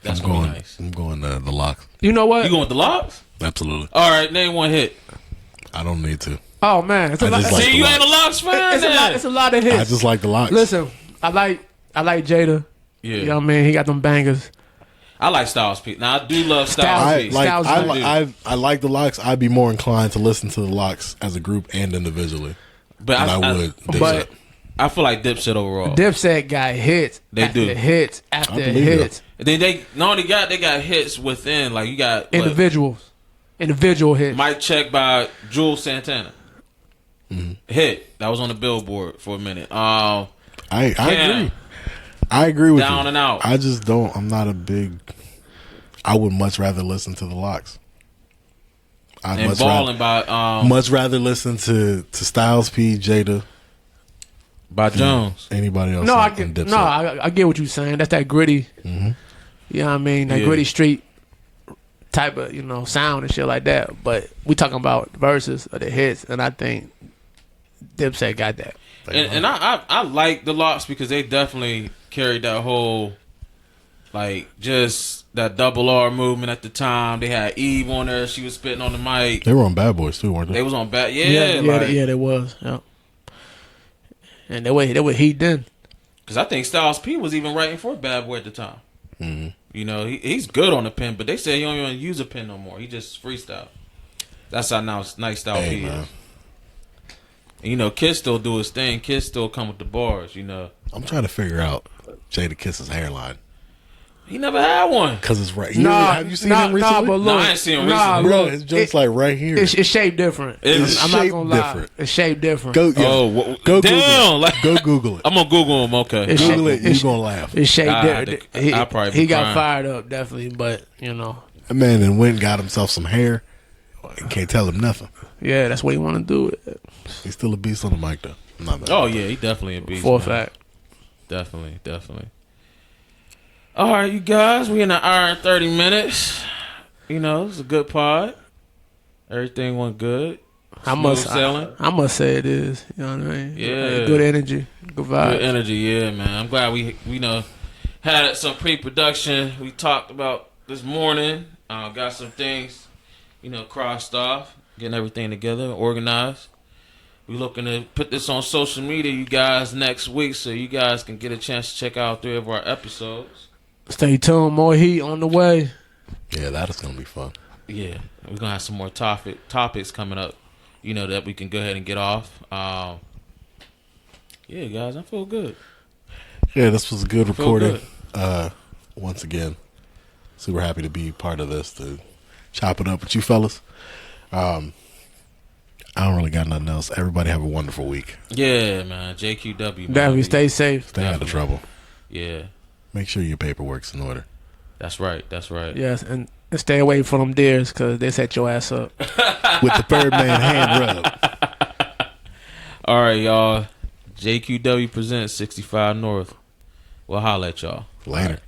That's going nice. I'm going the Locks. You know what? You going with the Locks? Absolutely. All right, name one hit. I don't need to. Oh, man. It's a lot. Like See, you ain't a Locks fan? It's a lot of hits. I just like the Locks. Listen, I like Jada. Yeah. You know what I mean? He got them bangers. I like Styles P. Now, I do love Styles P. I like the Locks. I'd be more inclined to listen to the Locks as a group and indivially. But I would. But I feel like Dipset overall. Dipset got hits. They do. Hits after hits. Then they got hits within, like you got individual hits. Mic Check by Jules Santana. Hit that was on the Billboard for a minute. I agree. I agree with you. Down and Out. I just don't. I'm not a big. I would much rather listen to the Locks. And Ballin' by much rather listen to Styles P, Jada, by Jones. Anybody else? I get what you're saying. That's that gritty. You know what I mean? That gritty street type of sound and shit like that. But we talking about verses or the hits, and I think Dipset got that. And I like the Locks because they definitely carried that whole just that double R movement at the time. They had Eve on there. She was spitting on the mic. They were on Bad Boys too, weren't they? They was on Bad. Yeah, they was. Yeah. And they were heat then. Because I think Styles P was even writing for Bad Boy at the time. He's good on the pen, but they say he don't even use a pen no more. He just freestyle. That's how nice Style P is. And, Kiss still do his thing. Kiss still come with the bars. I'm trying to figure out Jada Kiss's hairline. He never had one. Because it's right. Have you seen him recently? But look, I ain't seen him recently. Bro, it's just like right here. It's shaped different. I'm not gonna lie. Different. It's shaped different. Go damn, Google it. Go Google it. I'm gonna Google him. Okay, Google it. You're gonna laugh. It's shaped different. He got crying. fired up definitely, but That man then went and got himself some hair. And can't tell him nothing. Yeah, that's what he want to do with it. He's still a beast on the mic though. Oh yeah, he definitely a beast. For a fact. Definitely. All right, you guys, we in an hour and 30 minutes. It's a good pod. Everything went good. I must say it is. You know what I mean? Yeah. Good energy. Good vibes. Good energy, yeah, man. I'm glad we had some pre-production. We talked about this morning. Got some things, crossed off. Getting everything together, organized. We're looking to put this on social media, you guys, next week, so you guys can get a chance to check out 3 of our episodes. Stay tuned. More heat on the way. Yeah, that is going to be fun. Yeah, we're going to have some more topics coming up, that we can go ahead and get off. Yeah, guys, I feel good. Yeah, this was a good recording. Once again, super happy to be part of this, to chop it up with you fellas. I don't really got nothing else. Everybody have a wonderful week. Yeah, man. JQW. Man. Definitely stay safe. Stay out of trouble. Yeah. Make sure your paperwork's in order. That's right. Yes, and stay away from them deers because they set your ass up. With the Birdman hand rub. All right, y'all. JQW presents 65 North. We'll holler at y'all. Later.